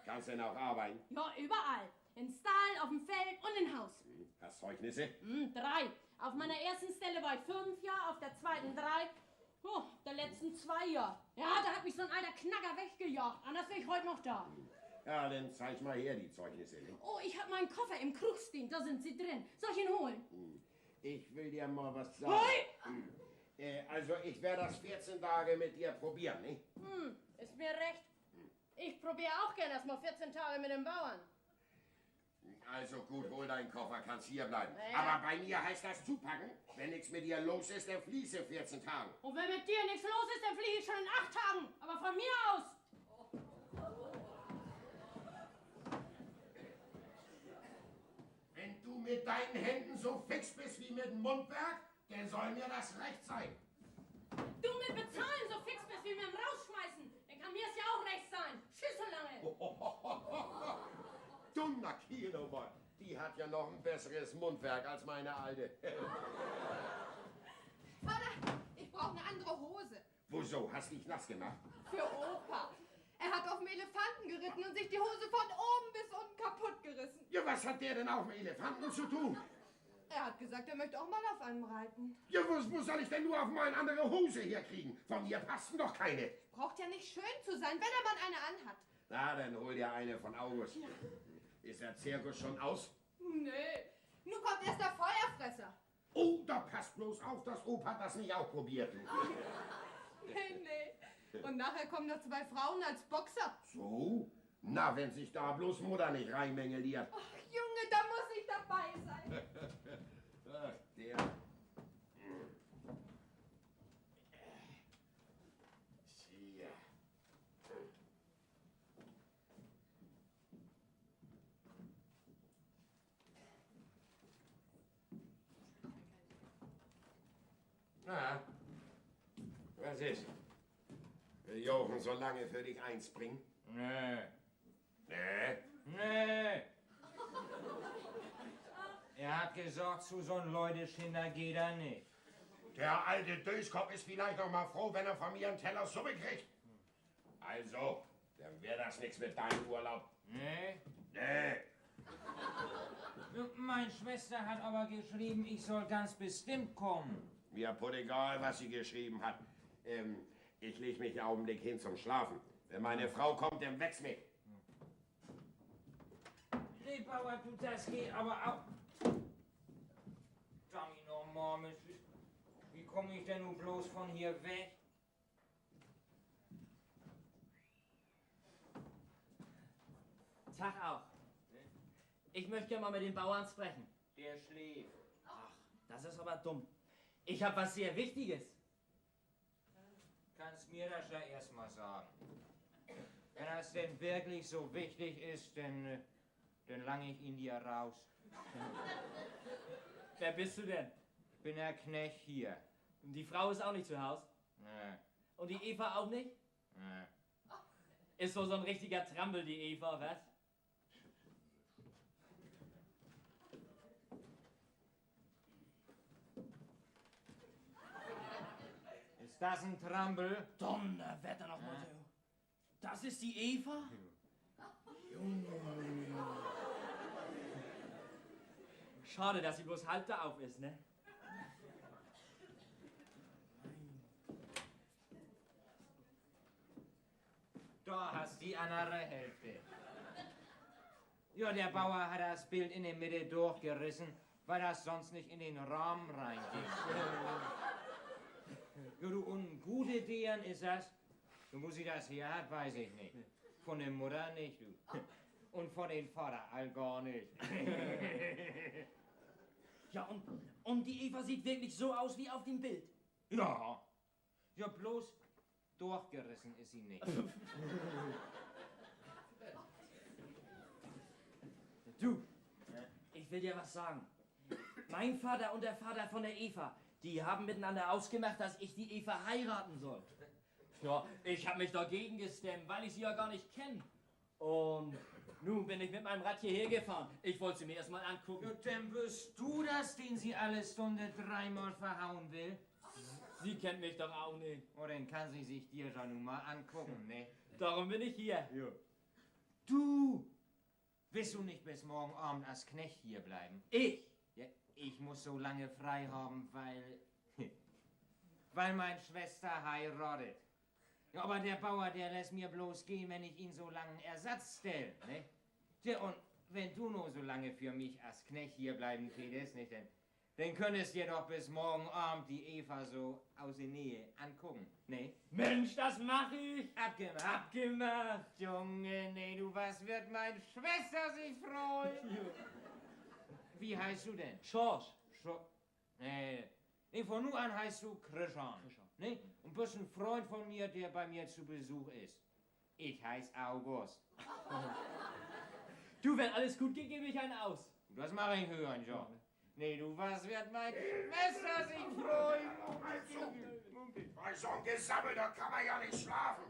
Kannst denn auch arbeiten? Ja, überall. In Stall, auf dem Feld und im Haus. Hast Zeugnisse? 3. Auf meiner ersten Stelle war ich 5 Jahre, auf der zweiten 3. Oh, der letzten 2 Jahre. Ja, da hat mich so ein alter Knacker weggejagt. Anders wäre ich heute noch da. Ja, dann zeig mal her die Zeugnisse. Ne? Oh, ich hab meinen Koffer im Krug stehen. Da sind sie drin. Soll ich ihn holen? Ich will dir mal was sagen. Hoi! Also, ich werde das 14 Tage mit dir probieren, ne? Ist mir recht. Ich probiere auch gern erst mal 14 Tage mit dem Bauern. Also gut, hol deinen Koffer, kannst hier bleiben. Ja. Aber bei mir heißt das zupacken. Wenn nichts mit dir los ist, dann fließe 14 Tagen. Und wenn mit dir nichts los ist, dann fliege ich schon in 8 Tagen. Aber von mir aus. Wenn du mit deinen Händen so fix bist wie mit dem Mundwerk, dann soll mir das recht sein. Du mit Bezahlen so fix bist wie mit dem Rausschmeißen, dann kann mir es ja auch recht sein. Tschüss so lange. Dummer Kilomann, die hat ja noch ein besseres Mundwerk als meine alte. Vater, ich brauche eine andere Hose. Wieso? Hast dich nass gemacht? Für Opa. Er hat auf dem Elefanten geritten und sich die Hose von oben bis unten kaputt gerissen. Ja, was hat der denn auf dem Elefanten zu tun? Er hat gesagt, er möchte auch mal auf einem reiten. Ja, wo soll ich denn nur auf mal eine andere Hose herkriegen? Von mir passen doch keine. Braucht ja nicht schön zu sein, wenn er mal eine anhat. Na, dann hol dir eine von August. Ist der Zirkus schon aus? Nee, nun kommt erst der Feuerfresser. Oh, da passt bloß auf, dass Opa das nicht auch probiert. Nee. Und nachher kommen noch 2 Frauen als Boxer. So? Na, wenn sich da bloß Mutter nicht reinmengeliert. Ach, Junge, da muss ich dabei sein. Ach, der. Hier. Na, was ist? Will Jochen so lange für dich einspringen? Nee. Nee? Nee. Er hat gesagt, zu so'n Leuteskinder geht er nicht. Der alte Döskopf ist vielleicht noch mal froh, wenn er von mir einen Teller Suppe kriegt. Also, dann wäre das nichts mit deinem Urlaub. Nee? Nee. Meine Schwester hat aber geschrieben, ich soll ganz bestimmt kommen. Mir putt egal, was sie geschrieben hat. Ich leg mich einen Augenblick hin zum Schlafen. Wenn meine Frau kommt, dann wächst mich. Nee, Bauer, du, das geht aber auch. Dummy nochmal, wie komme ich denn nun bloß von hier weg? Tag auch. Ich möchte mal mit den Bauern sprechen. Der schläft. Ach, das ist aber dumm. Ich habe was sehr Wichtiges. Kannst mir das ja erstmal sagen. Wenn das denn wirklich so wichtig ist, dann lang ich ihn dir raus. Wer bist du denn? Ich bin der Knecht hier. Und die Frau ist auch nicht zu Hause? Nee, Und die Eva auch nicht? nee. Ist so ein richtiger Trampel, die Eva, was? Ist das ein Trampel? Donnerwetter noch mal. Das ist die Eva? Junge. Schade, dass sie bloß halb da auf ist, ne? Da hast die andere Hälfte. Ja, der Bauer hat das Bild in der Mitte durchgerissen, weil das sonst nicht in den Rahmen reingeht. Ja, du, und gute Deren ist das. Du, wo sie das her hat, weiß ich nicht. Von der Mutter nicht, du. Und von den Vater all gar nicht. Ja, und die Eva sieht wirklich so aus wie auf dem Bild. Ja. Ja, bloß durchgerissen ist sie nicht. Du, ich will dir was sagen. Mein Vater und der Vater von der Eva, die haben miteinander ausgemacht, dass ich die Eva heiraten soll. Ja, ich habe mich dagegen gestemmt, weil ich sie ja gar nicht kenne. Und nun bin ich mit meinem Rad hierher gefahren. Ich wollte sie mir erst mal angucken. Ja, dann bist du das, den sie alle Stunde dreimal verhauen will. Sie kennt mich doch auch nicht. Oh, dann kann sie sich dir schon nun mal angucken, ne? Darum bin ich hier. Ja. Du! Willst du nicht bis morgen Abend als Knecht hier bleiben? Ich? Ja, ich muss so lange frei haben, weil meine Schwester heiratet. Ja, aber der Bauer, der lässt mir bloß gehen, wenn ich ihn so lange Ersatz stelle, ne? Tja, und wenn du nur so lange für mich als Knecht hier bleiben tätest, nicht, dann könntest dir doch bis morgen Abend die Eva so aus der Nähe angucken, ne? Mensch, das mache ich. Abgemacht. Abgemacht. Junge, nee, du, was wird meine Schwester sich freuen? Wie heißt du denn? Schorsch. Nee, von nun an heißt du Krishan. Ne? Und bist ein Freund von mir, der bei mir zu Besuch ist. Ich heiß August. Du, wenn alles gut geht, gebe ich einen aus. Das mache ich hören, John. Nee, du, was wird meine Schwester sich freuen? Bei so einem Gesammel, da kann man ja nicht schlafen.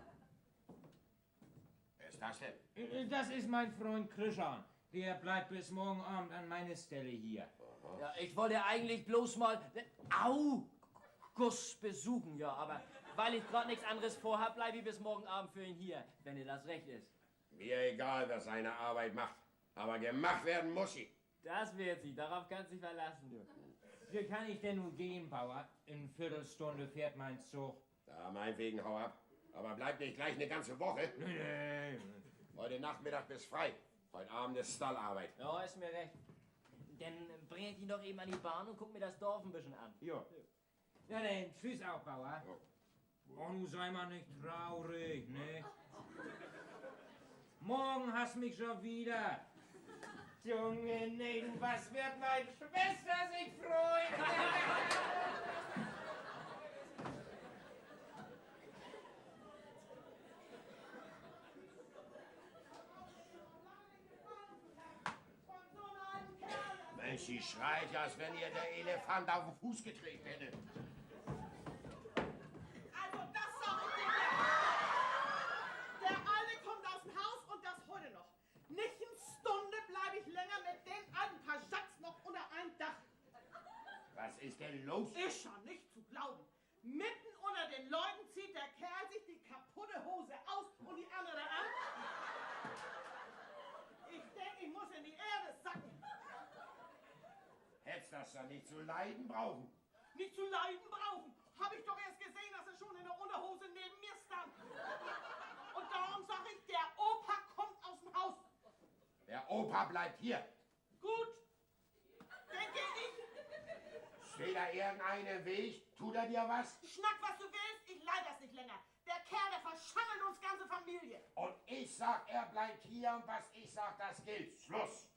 Wer ist das denn? Das ist mein Freund Krishan. Der bleibt bis morgen Abend an meine Stelle hier. Ja, ich wollte eigentlich bloß mal August besuchen, ja, aber weil ich gerade nichts anderes vorhab, bleibe ich bis morgen Abend für ihn hier, wenn dir das recht ist. Mir egal, wer seine Arbeit macht. Aber gemacht werden muss sie. Das wird sie, darauf kannst du dich verlassen, du. Wie kann ich denn nun gehen, Bauer? In Viertelstunde fährt mein Zug. Da meinetwegen, hau ab. Aber bleib nicht gleich eine ganze Woche. Nee. Heute Nachmittag bist frei. Heute Abend ist Stallarbeit. Ja, ist mir recht. Dann bring ich ihn doch eben an die Bahn und guck mir das Dorf ein bisschen an. Ja. Ja, dann tschüss auch, Bauer. Oh, nun sei mal nicht traurig, ne? Morgen hast mich schon wieder. Junge, nee, du, was wird meine Schwester sich freuen? Mensch, sie schreit ja, als wenn ihr der Elefant auf den Fuß getreten hätte. Also das sag ich dir. Der Alte kommt aus dem Haus und das heute noch. Nicht eine Stunde bleibe ich länger mit den alten paar Schatz noch unter einem Dach. Was ist denn los? Ist schon nicht zu glauben. Mitten unter den Leuten zieht der Kerl sich die kaputte Hose aus und die andere an. Ich denke, ich muss in die Erde sacken. Hättest das ja nicht zu leiden brauchen. Nicht zu leiden brauchen. Hab ich doch erst gesehen, dass er schon in der Unterhose neben mir stand. Und darum sag ich, der Opa kommt aus dem Haus. Der Opa bleibt hier. Gut, denke ich. Steht da irgendeine Weg? Tut er dir was? Schnack, was du willst, ich leid das nicht länger. Der Kerl, der verschandelt uns ganze ganze Familie. Und ich sag, er bleibt hier und was ich sag, das gilt. Schluss.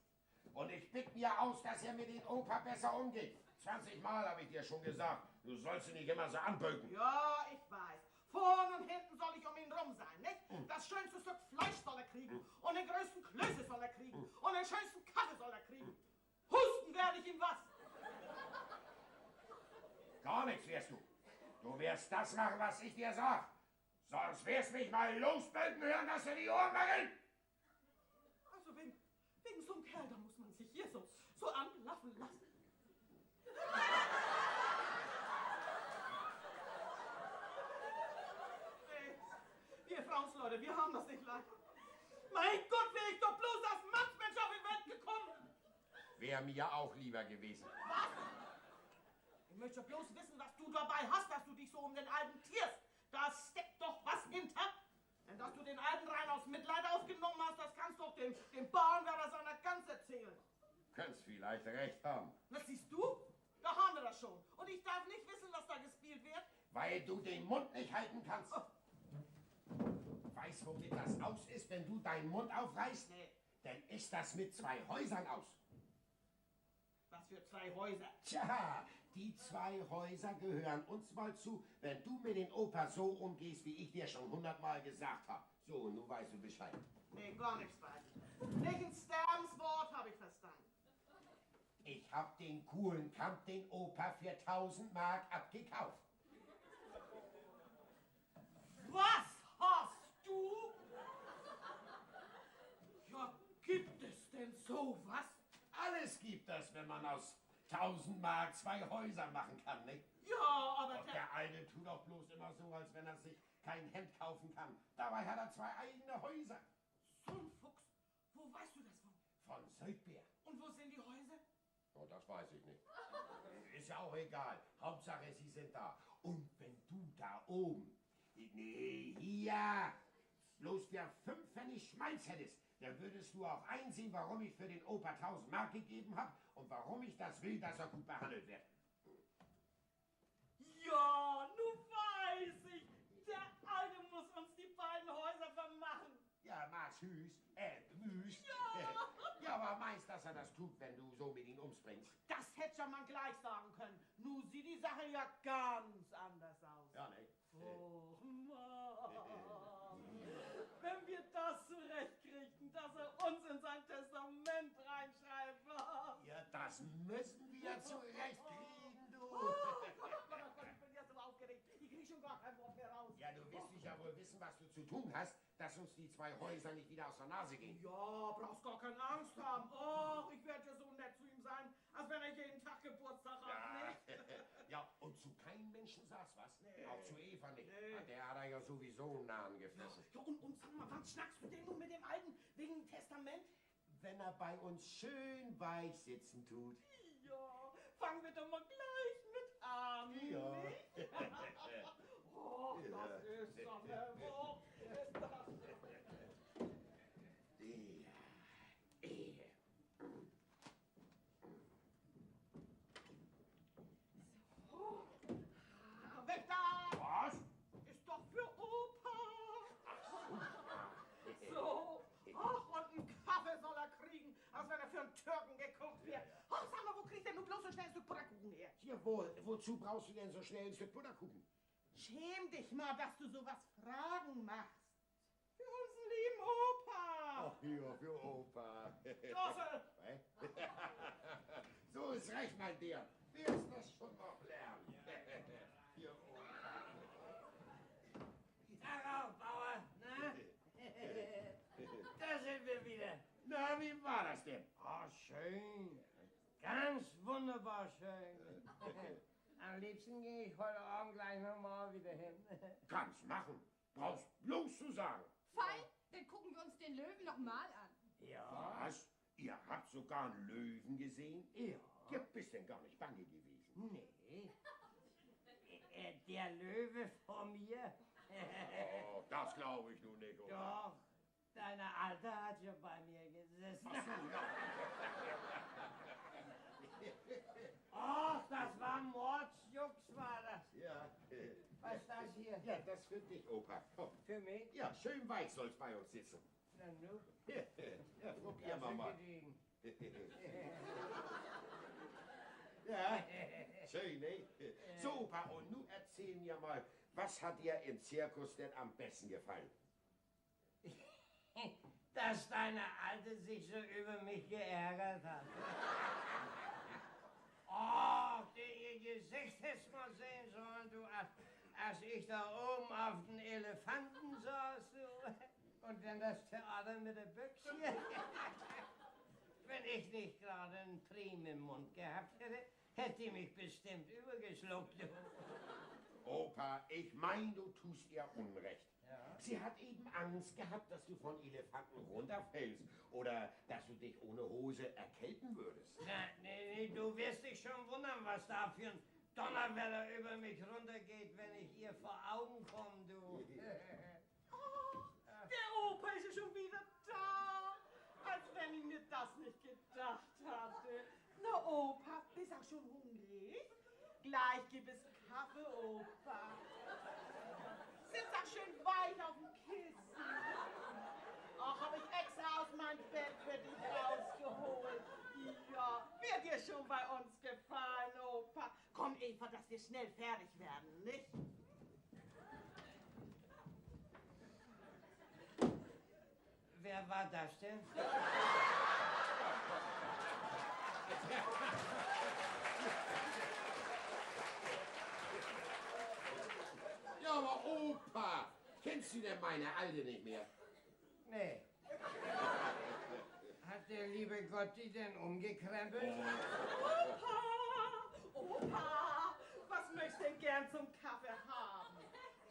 Und ich bitte mir aus, dass er mit den Opa besser umgeht. 20 Mal habe ich dir schon gesagt, du sollst ihn nicht immer so anböken. Ja, ich weiß. Vorne und hinten soll ich um ihn rum sein, nicht? Das schönste Stück Fleisch soll er kriegen. Und den größten Klöße soll er kriegen. Und den schönsten Kaffee soll er kriegen. Husten werde ich ihm was. Gar nichts wirst du. Du wirst das machen, was ich dir sag. Sonst wirst mich mal losböken hören, dass dir die Ohren wackeln. Also wegen so einem Kerl, da muss man sich hier so anlaffen lassen. Wir Frauensleute, wir haben das nicht leicht. Mein Gott, wäre ich doch bloß als Mannsmensch auf die Welt gekommen. Wäre mir auch lieber gewesen. Was? Ich möchte bloß wissen, was du dabei hast, dass du dich so um den Alten tierst. Da steckt doch was hinter. Denn dass du den Alten rein aus Mitleid aufgenommen hast, das kannst doch dem Bauernwärter seiner Gans erzählen. Könntest vielleicht recht haben. Das siehst du? Da haben wir das schon. Und ich darf nicht wissen, was da gespielt wird. Weil du den Mund nicht halten kannst. Weißt du, womit das aus ist, wenn du deinen Mund aufreißt? Nee. Dann ist das mit 2 Häusern aus. Was für 2 Häuser? Tja, die 2 Häuser gehören uns mal zu, wenn du mit den Opa so umgehst, wie ich dir schon 100-mal gesagt habe. So, nun weißt du Bescheid. Nee, gar nichts weiß ich. Nicht ein Sterbenswort habe ich verstanden. Ich hab den Kuhlenkamp den Opa für 1000 Mark abgekauft. Was hast du? Ja, gibt es denn sowas? Alles gibt es, wenn man aus 1000 Mark 2 Häuser machen kann, nicht? Ja, aber Und der eine tut doch bloß immer so, als wenn er sich kein Hemd kaufen kann. Dabei hat er 2 eigene Häuser. So ein Fuchs. Wo weißt du das von? Von Seudbär. Und wo sind die Häuser? Oh, das weiß ich nicht. Ist ja auch egal. Hauptsache, sie sind da. Und wenn du da oben, nee, hier, bloß für 5 Pfennig Schmalz hättest, dann würdest du auch einsehen, warum ich für den Opa 1000 Mark gegeben habe und warum ich das will, dass er gut behandelt wird. Ja, nun weiß ich. Der Alte muss uns die beiden Häuser vermachen. Ja, Mars Hüß, Wüst. Ja. Ja, aber meinst, dass er das tut, wenn du so mit ihm umspringst? Das hätte ja man gleich sagen können. Nun sieht die Sache ja ganz anders aus. Ja, ne? Oh, Mann. Wenn wir das zurechtkriegen, dass er uns in sein Testament reinschreibt. Ja, das müssen wir zurechtkriegen, du. Oh Gott, ich bin jetzt so aufgeregt. Ich krieg schon gar kein Wort mehr raus. Ja, du wirst dich ja wohl wissen, was du zu tun hast, dass uns die 2 Häuser nicht wieder aus der Nase gehen. Ja, brauchst gar keine Angst haben. Och, ich werde ja so nett zu ihm sein, als wenn er jeden Tag Geburtstag hat, nicht? Ja, und zu keinem Menschen sagst was? Nee. Auch zu Eva nicht. Nee. Ja, der hat er ja sowieso einen Namen gefressen. Ja, und sag mal, wann schnackst du denn nun mit dem Alten wegen dem Testament? Wenn er bei uns schön weich sitzen tut. Ja, fangen wir doch mal gleich mit an, Ja. nicht? Oh, das ist doch eine Woche, ist das. Weg da! Was? Ist doch für Opa! So, ach, und einen Kaffee soll er kriegen, als wenn er für einen Türken gekocht wird. Ach, sag mal, wo kriegt er nun bloß so schnell ein Stück Butterkuchen her? Hier, wozu brauchst du denn so schnell ein Stück Butterkuchen? Schäm dich mal, dass du sowas Fragen machst. Für unseren lieben Opa! Ach ja, für Opa. Große! So ist recht, mein Dear. Wirst das schon noch lernen. Für Opa. Tag auf, Bauer. Na? Da sind wir wieder. Na, wie war das denn? Oh, schön. Ganz wunderbar schön. Am liebsten gehe ich heute Abend gleich nochmal wieder hin. Kannst machen. Brauchst bloß zu sagen. Fein, dann gucken wir uns den Löwen noch mal an. Ja. Was? Ihr habt sogar einen Löwen gesehen? Ja. Ihr bist denn gar nicht bange gewesen. Nee. Der Löwe vor mir. Oh, das glaube ich nun nicht, oder? Doch, deine Alte hat schon bei mir gesessen. Ach so, ja. Ach, das war Mordsjux, war das. Ja. Was ist das hier? Ja, das für dich, Opa. Komm. Für mich? Ja, schön weich soll's bei uns sitzen. Na nu. Ja, probieren wir Also mal. gediegen. Ja, schön, ne? So, Opa, und nun erzähl mir mal, was hat dir im Zirkus denn am besten gefallen? Dass deine Alte sich so über mich geärgert hat. Oh, ihr Gesicht hättest mal sehen sollen, du, als ich da oben auf den Elefanten saß, du, und dann das Theater mit der Büchse. Wenn ich nicht gerade einen Prim im Mund gehabt hätte, hätte die mich bestimmt übergeschluckt, du. Opa, ich mein, du tust ihr Unrecht. Ja. Sie hat eben Angst gehabt, dass du von Elefanten runterfällst oder dass du dich ohne Hose erkälten würdest. Na, nee, du wirst dich schon wundern, was da für ein Donnerwetter über mich runtergeht, wenn ich ihr vor Augen komme, du. Der Opa ist ja schon wieder da. Als wenn ich mir das nicht gedacht hatte. Na, Opa, bist auch schon hungrig? Gleich gibt es Kaffee, Opa. Sitz auch schön weich auf dem Kissen. Ach, hab ich extra aus meinem Bett für dich rausgeholt. Ja, wird dir schon bei uns gefallen, Opa. Komm, Eva, dass wir schnell fertig werden, nicht? Wer war das denn? Ja, aber Opa, kennst du denn meine Alte nicht mehr? Nee. Hat der liebe Gott die denn umgekrempelt? Opa, was möchtest du denn gern zum Kaffee haben?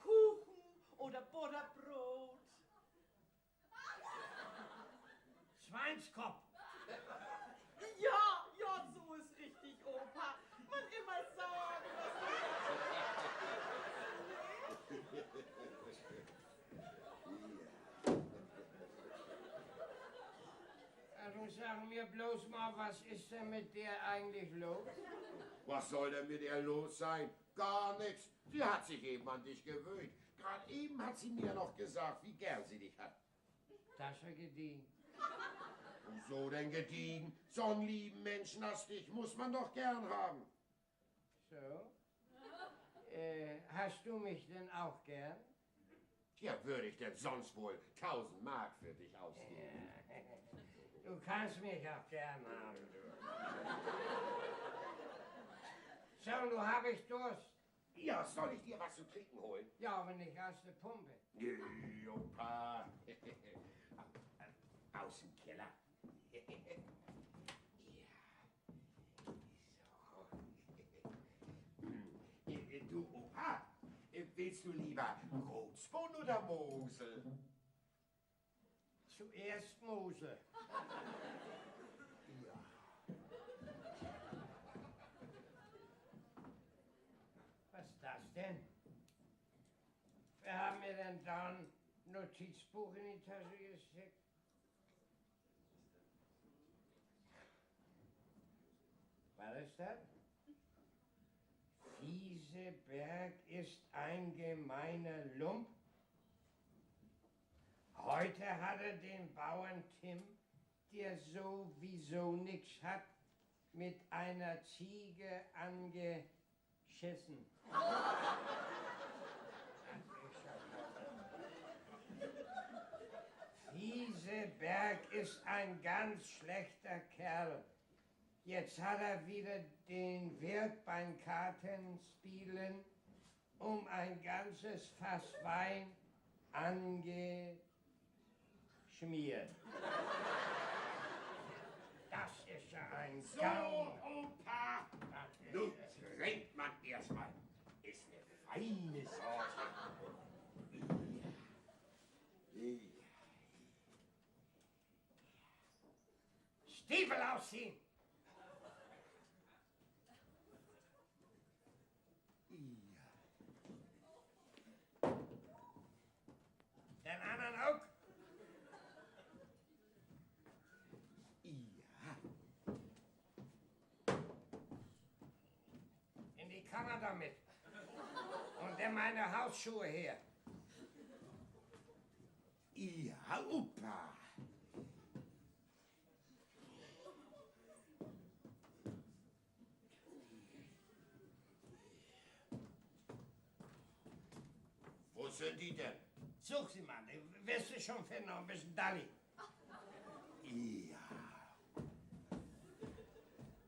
Kuchen oder Butterbrot? Schweinskopf. Ja, so ist richtig, Opa. Man immer sagen, Also sag mir bloß mal, was ist denn mit der eigentlich los? Was soll denn mit ihr los sein? Gar nichts. Sie hat sich eben an dich gewöhnt. Gerade eben hat sie mir noch gesagt, wie gern sie dich hat. Das war gediegen. Wieso denn gediegen? So einen lieben Menschen als dich muss man doch gern haben. So? Hast du mich denn auch gern? Ja, würde ich denn sonst wohl 1000 Mark für dich ausgeben? Du kannst mich auch gern haben, du. So, nun habe ich Durst. Ja, soll ich dir was zu trinken holen? Ja, aber nicht aus der Pumpe. Opa. Aus dem Keller. Ja. So. Du, Opa, willst du lieber Rotspun oder Mosel? Zuerst Mosel. Ja. Was ist das denn? Wer hat mir denn da ein Notizbuch in die Tasche gesteckt? Was ist das? Fieseberg ist ein gemeiner Lump. Heute hat er den Bauern Tim, der sowieso nichts hat, mit einer Ziege angeschissen. Fieseberg ist ein ganz schlechter Kerl. Jetzt hat er wieder den Wirt beim Kartenspielen um ein ganzes Fass Wein angeschmiert. Das ist ja ein So, Gaum. Opa. Nun trinkt man erstmal. Ist eine feine Sorte. Ja. Stiefel ausziehen! Den anderen auch? Ja. In die Kammer damit. Und denn meine Hausschuhe her? Ja, Opa. Wo sind die denn? Such sie mal, wirst du schon finden, noch ein bisschen Dalli. Ja.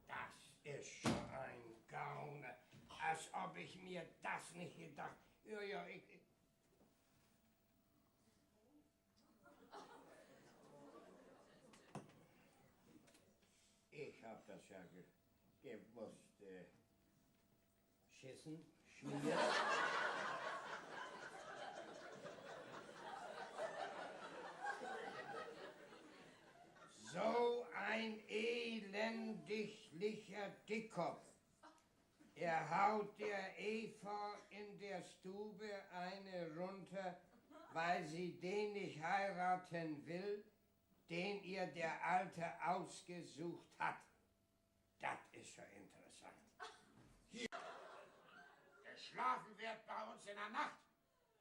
Das ist schon ein Gauner. Als ob ich mir das nicht gedacht. Ja, ich hab das ja gewusst. Schissen, schmieren. So ein elendiglicher Dickkopf. Er haut der Eva in der Stube eine runter, weil sie den nicht heiraten will, den ihr der Alte ausgesucht hat. Das ist schon interessant. Geschlafen wird bei uns in der Nacht.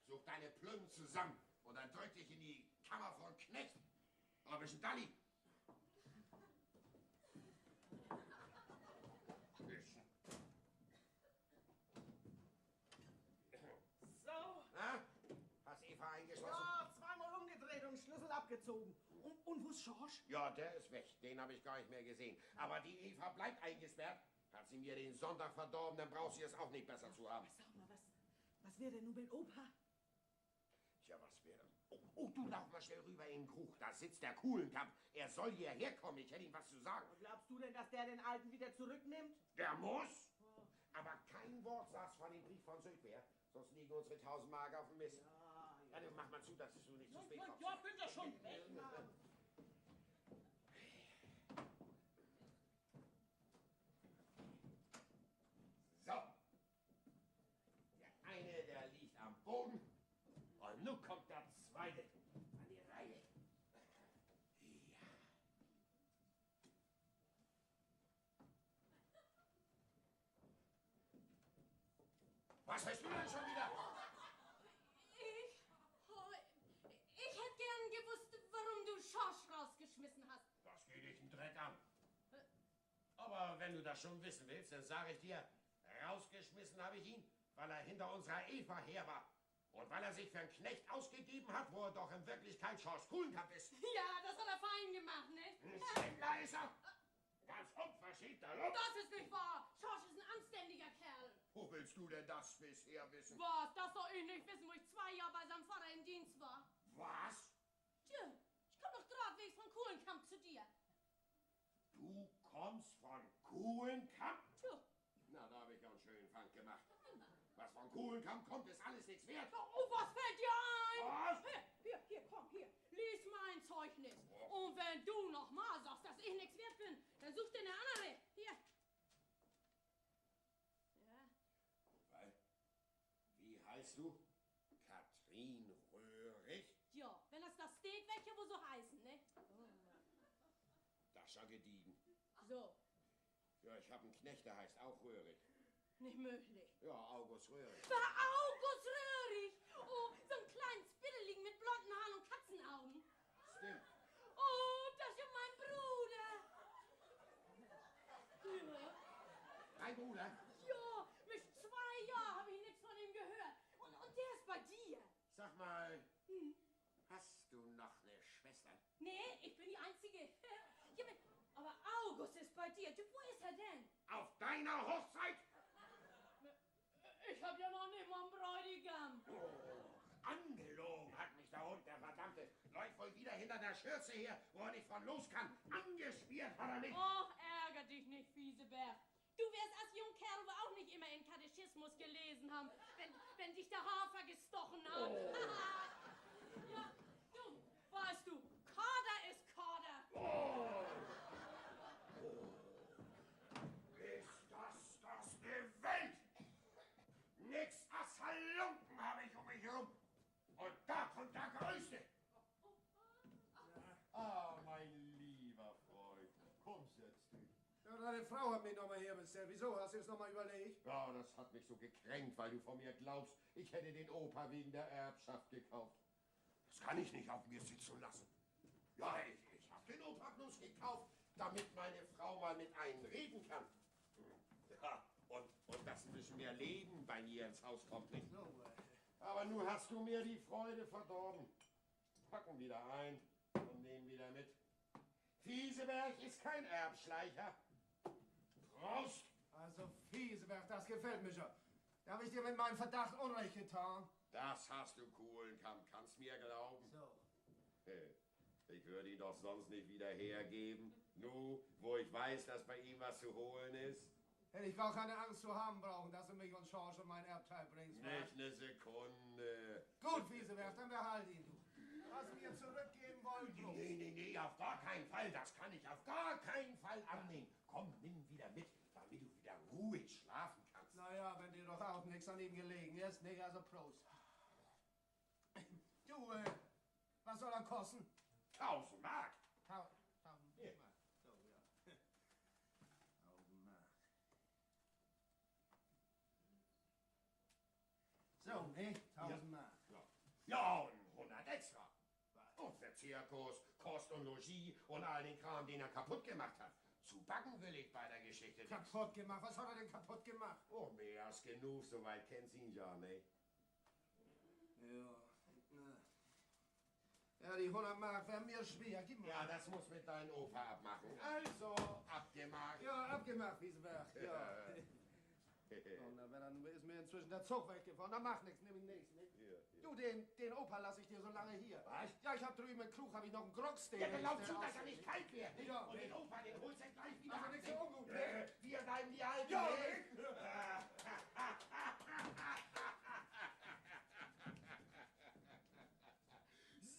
Such deine Plünnen zusammen und dann drück dich in die Kammer von Knecht. Ein bisschen Dalli. So. Na? Hast Eva eingeschlossen? Ja, zweimal umgedreht und Schlüssel abgezogen. Und wo ist Schorsch? Ja, der ist weg. Den habe ich gar nicht mehr gesehen. Aber die Eva bleibt eingesperrt. Hat sie mir den Sonntag verdorben, dann braucht sie es auch nicht besser zu haben. Sag mal, was wäre denn nun mit Opa? Tja, was wäre? Oh, du lauf mal schnell rüber in den Krug. Da sitzt der Kuhlenkamp. Er soll hierher kommen. Ich hätte ihm was zu sagen. Glaubst du denn, dass der den Alten wieder zurücknimmt? Der muss. Aber kein Wort sagst von dem Brief von Südwehr. Sonst liegen unsere 1000 Mark auf dem Mist. Ja, dann mach mal zu, dass du nicht zu spät kommst. Ja, bin ja schon weg. So. Der eine, der liegt am Boden. Und nun kommt der zweite an die Reihe. Ja. Was hast du denn schon wieder? Ich hätte gern gewusst, warum du Schorsch rausgeschmissen hast. Das geht dich einen Dreck an. Aber wenn du das schon wissen willst, dann sage ich dir, rausgeschmissen habe ich ihn, weil er hinter unserer Eva her war. Und weil er sich für einen Knecht ausgegeben hat, wo er doch in Wirklichkeit Schorsch Kuhlenkamp ist. Ja, das hat er fein gemacht, ne? Ein Schwindler ist er. Ganz unverschämter Lump. Das ist nicht wahr. Schorsch ist ein anständiger Kerl. Wo willst du denn das bisher wissen? Was? Das soll ich nicht wissen, wo ich 2 Jahre bei seinem Vater im Dienst war. Was? Tja, ich komm doch gradwegs von Kohlenkamp zu dir. Du kommst von Kuhlenkamp? Tja. Na, da habe ich auch einen schönen Fang gemacht. Was von Kuhlenkamp kommt, ist alles nichts wert. Oh, was fällt dir ein? Was? Hier, komm, hier. Lies mein Zeugnis. Und wenn du noch mal sagst, dass ich nichts wert bin, dann such dir eine andere. Hier. Ja. Weil, wie heißt du? Katrin Röhrig? Ja, wenn das steht, welche wo so heißen, ne? Das ist ja gediegen. So, Ja, ich habe einen Knecht, der heißt auch Röhrig. nicht möglich. Ja, August Röhrig. War August Röhrig. Oh, so ein kleines Spitteligen mit blonden Haaren und Katzenaugen. Stimmt. Oh, das ist ja mein Bruder. Ja. Dein Bruder? Ja, mit 2 Jahren habe ich nichts von ihm gehört. Und der ist bei dir. Sag mal, hast du noch eine Schwester? Nee, ich bin die Einzige. Ja, aber August ist bei dir. Du, wo ist er denn? Auf deiner Hochzeit? Ich hab ja noch nicht mal einen Bräutigam. Oh, angelogen hat mich der Hund, der Verdammte. Läuft wohl wieder hinter der Schürze her, wo er nicht von los kann. Angespielt hat er nicht. Och, ärger dich nicht, Fieseberg. Du wirst als Jungkerl wohl auch nicht immer in Katechismus gelesen haben, wenn dich der Hafer gestochen hat. Ja, du, weißt du, Kader ist Kader. Ist das gewählt? Nix als Halunken habe ich um mich herum. Und da kommt der Größte. Ah, mein lieber Freund. Komm, setz dich. Ja, deine Frau hat mich noch mal herbestellt. Wieso hast hast du jetzt nochmal überlegt? Ja, das hat mich so gekränkt, weil du von mir glaubst, ich hätte den Opa wegen der Erbschaft gekauft. Das kann ich nicht auf mir sitzen lassen. Ja, ich hab den Opa bloß gekauft, damit meine Frau mal mit einem reden kann. Ja, und dass ein bisschen mehr Leben bei mir ins Haus kommt, nicht? So, Aber nun hast du mir die Freude verdorben. Packen wieder ein und nehmen wieder mit. Fieseberg ist kein Erbschleicher. Prost! also Fieseberg, das gefällt mir schon. Da habe ich dir mit meinem Verdacht Unrecht getan. Das hast du, Kuhlenkamp. Kannst mir glauben. So. Ich würde ihn doch sonst nicht wieder hergeben. Nu, wo ich weiß, dass bei ihm was zu holen ist. Hätte ich gar keine Angst zu haben brauchen, dass du mich und Schorsch und mein Erbteil bringst. wa? Nicht eine Sekunde. Gut, Fieseberg, dann behalt ihn, du. Was mir zurückgeben wollen, bloß. Nee, auf gar keinen Fall. Das kann ich auf gar keinen Fall annehmen. Komm, nimm wieder mit, damit du wieder ruhig schlafen kannst. Naja, wenn dir doch auch nichts an ihm gelegen ist, nicht? Also Prost. Du, was soll er kosten? 1000 Mark. 1000 Hier. Mark. So, ja. 1000 Mark. So, ne? 1000 Mark. Ja, und 100 extra. Und für Zirkus, Kost und Logis und all den Kram, den er kaputt gemacht hat. Zu backen will ich bei der Geschichte nichts. Kaputt gemacht? Was hat er denn kaputt gemacht? Oh, mehr als genug, soweit kennst ihn ja, ne? Ja, ja, die 100 Mark wären mir schwer. Gib mal. Ja, das muss mit deinem Opa abmachen. Also, abgemacht. Ja, abgemacht, Wiesenberg. Ja. Und dann ist mir inzwischen der Zug weggefahren. Da macht nichts, nimm ihn nicht. Du, den Opa lasse ich dir so lange hier. Was? Ja, ich hab drüben im Krug noch einen Grux, den Ja, ich- glaubst der du, dass aus- er nicht kalt wird? Ja, Und den Opa, den holst du gleich wieder Also ab, nicht ne? so ungut, ne? Wir bleiben die Alten, Ja, ne?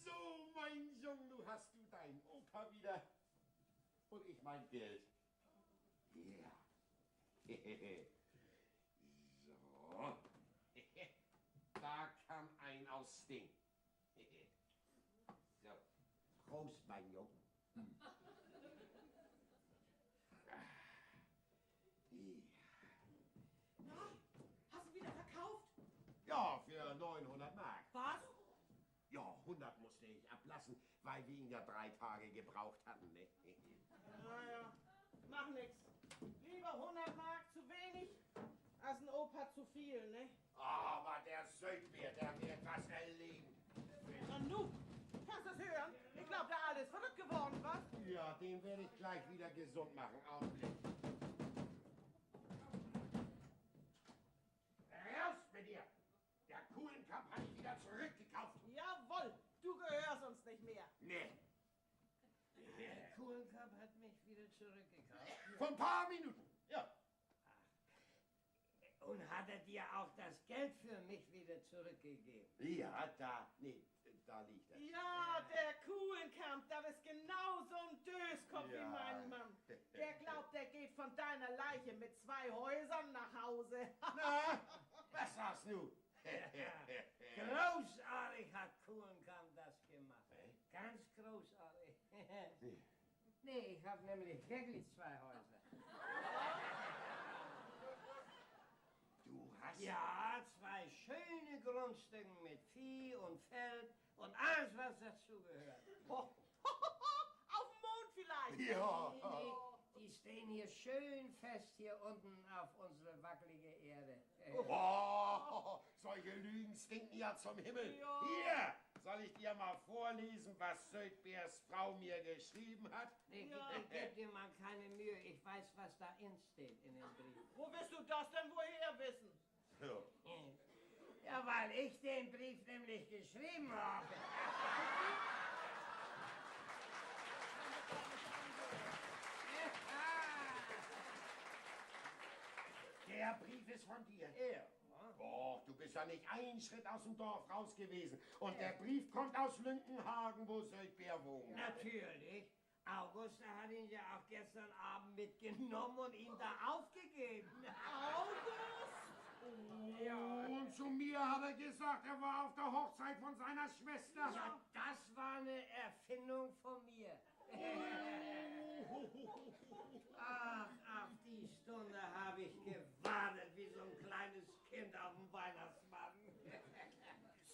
So, mein Junge, du hast du deinen Opa wieder. Und ich mein Geld. Ja. So. Da kam ein aus Ding. So. Prost, mein Junge. Na, hast du wieder verkauft? Ja, für 900 Mark. Was? Ja, 100 musste ich ablassen, weil wir ihn ja 3 Tage gebraucht hatten, ne? Naja, mach nix. Lieber 100 Mark zu wenig, als ein Opa zu viel, ne? Aber der Söldner, der wird was erleben. Und nu, kannst du das hören? Ich glaub, der Alte ist verrückt geworden, was? Ja, den werde ich gleich wieder gesund machen. Augenblick. Raus mit dir! Der Kuhlenkampf habe ich wieder zurückgekauft. Jawohl, du gehörst uns nicht mehr. Nee, Der Kuhlenkamp hat mich wieder zurückgekauft. vor ein paar Minuten. Ja. Und hat er dir auch das Geld für mich wieder zurückgegeben? Ja, da liegt er. Ja, der Kuhlenkamp, das ist genau so ein Döskopf Ja. wie mein Mann. Der glaubt, der geht von deiner Leiche mit 2 Häusern nach Hause. Na, was sagst du? Großartig hat Kuhlenkamp das gemacht. Ganz großartig. Nee, ich habe nämlich wirklich 2 Häuser. Du hast... Ja, 2 schöne Grundstücke mit Vieh und Feld und alles, was dazugehört. Auf dem Mond vielleicht. Ja. Die stehen hier schön fest hier unten auf unsere wackelige Erde. Oh, solche Lügen stinken ja zum Himmel. Ja. Hier, soll ich dir mal vorlesen, was Söldbers Frau mir geschrieben hat? Nee, Ja. gib dir mal keine Mühe, ich weiß, was da steht in dem Brief. Wo willst du das denn woher wissen? Ja, weil ich den Brief nämlich geschrieben habe. Der Brief ist von dir. Ja. Och, du bist ja nicht einen Schritt aus dem Dorf raus gewesen. Und der Brief kommt aus Lünkenhagen, wo Söldber wohnt. Natürlich. August hat ihn ja auch gestern Abend mitgenommen und ihn da aufgegeben. August? Ja. Und zu mir hat er gesagt, er war auf der Hochzeit von seiner Schwester. Ja, das war eine Erfindung von mir. Ach, auf die Stunde habe ich gewartet. am Weihnachtsmann.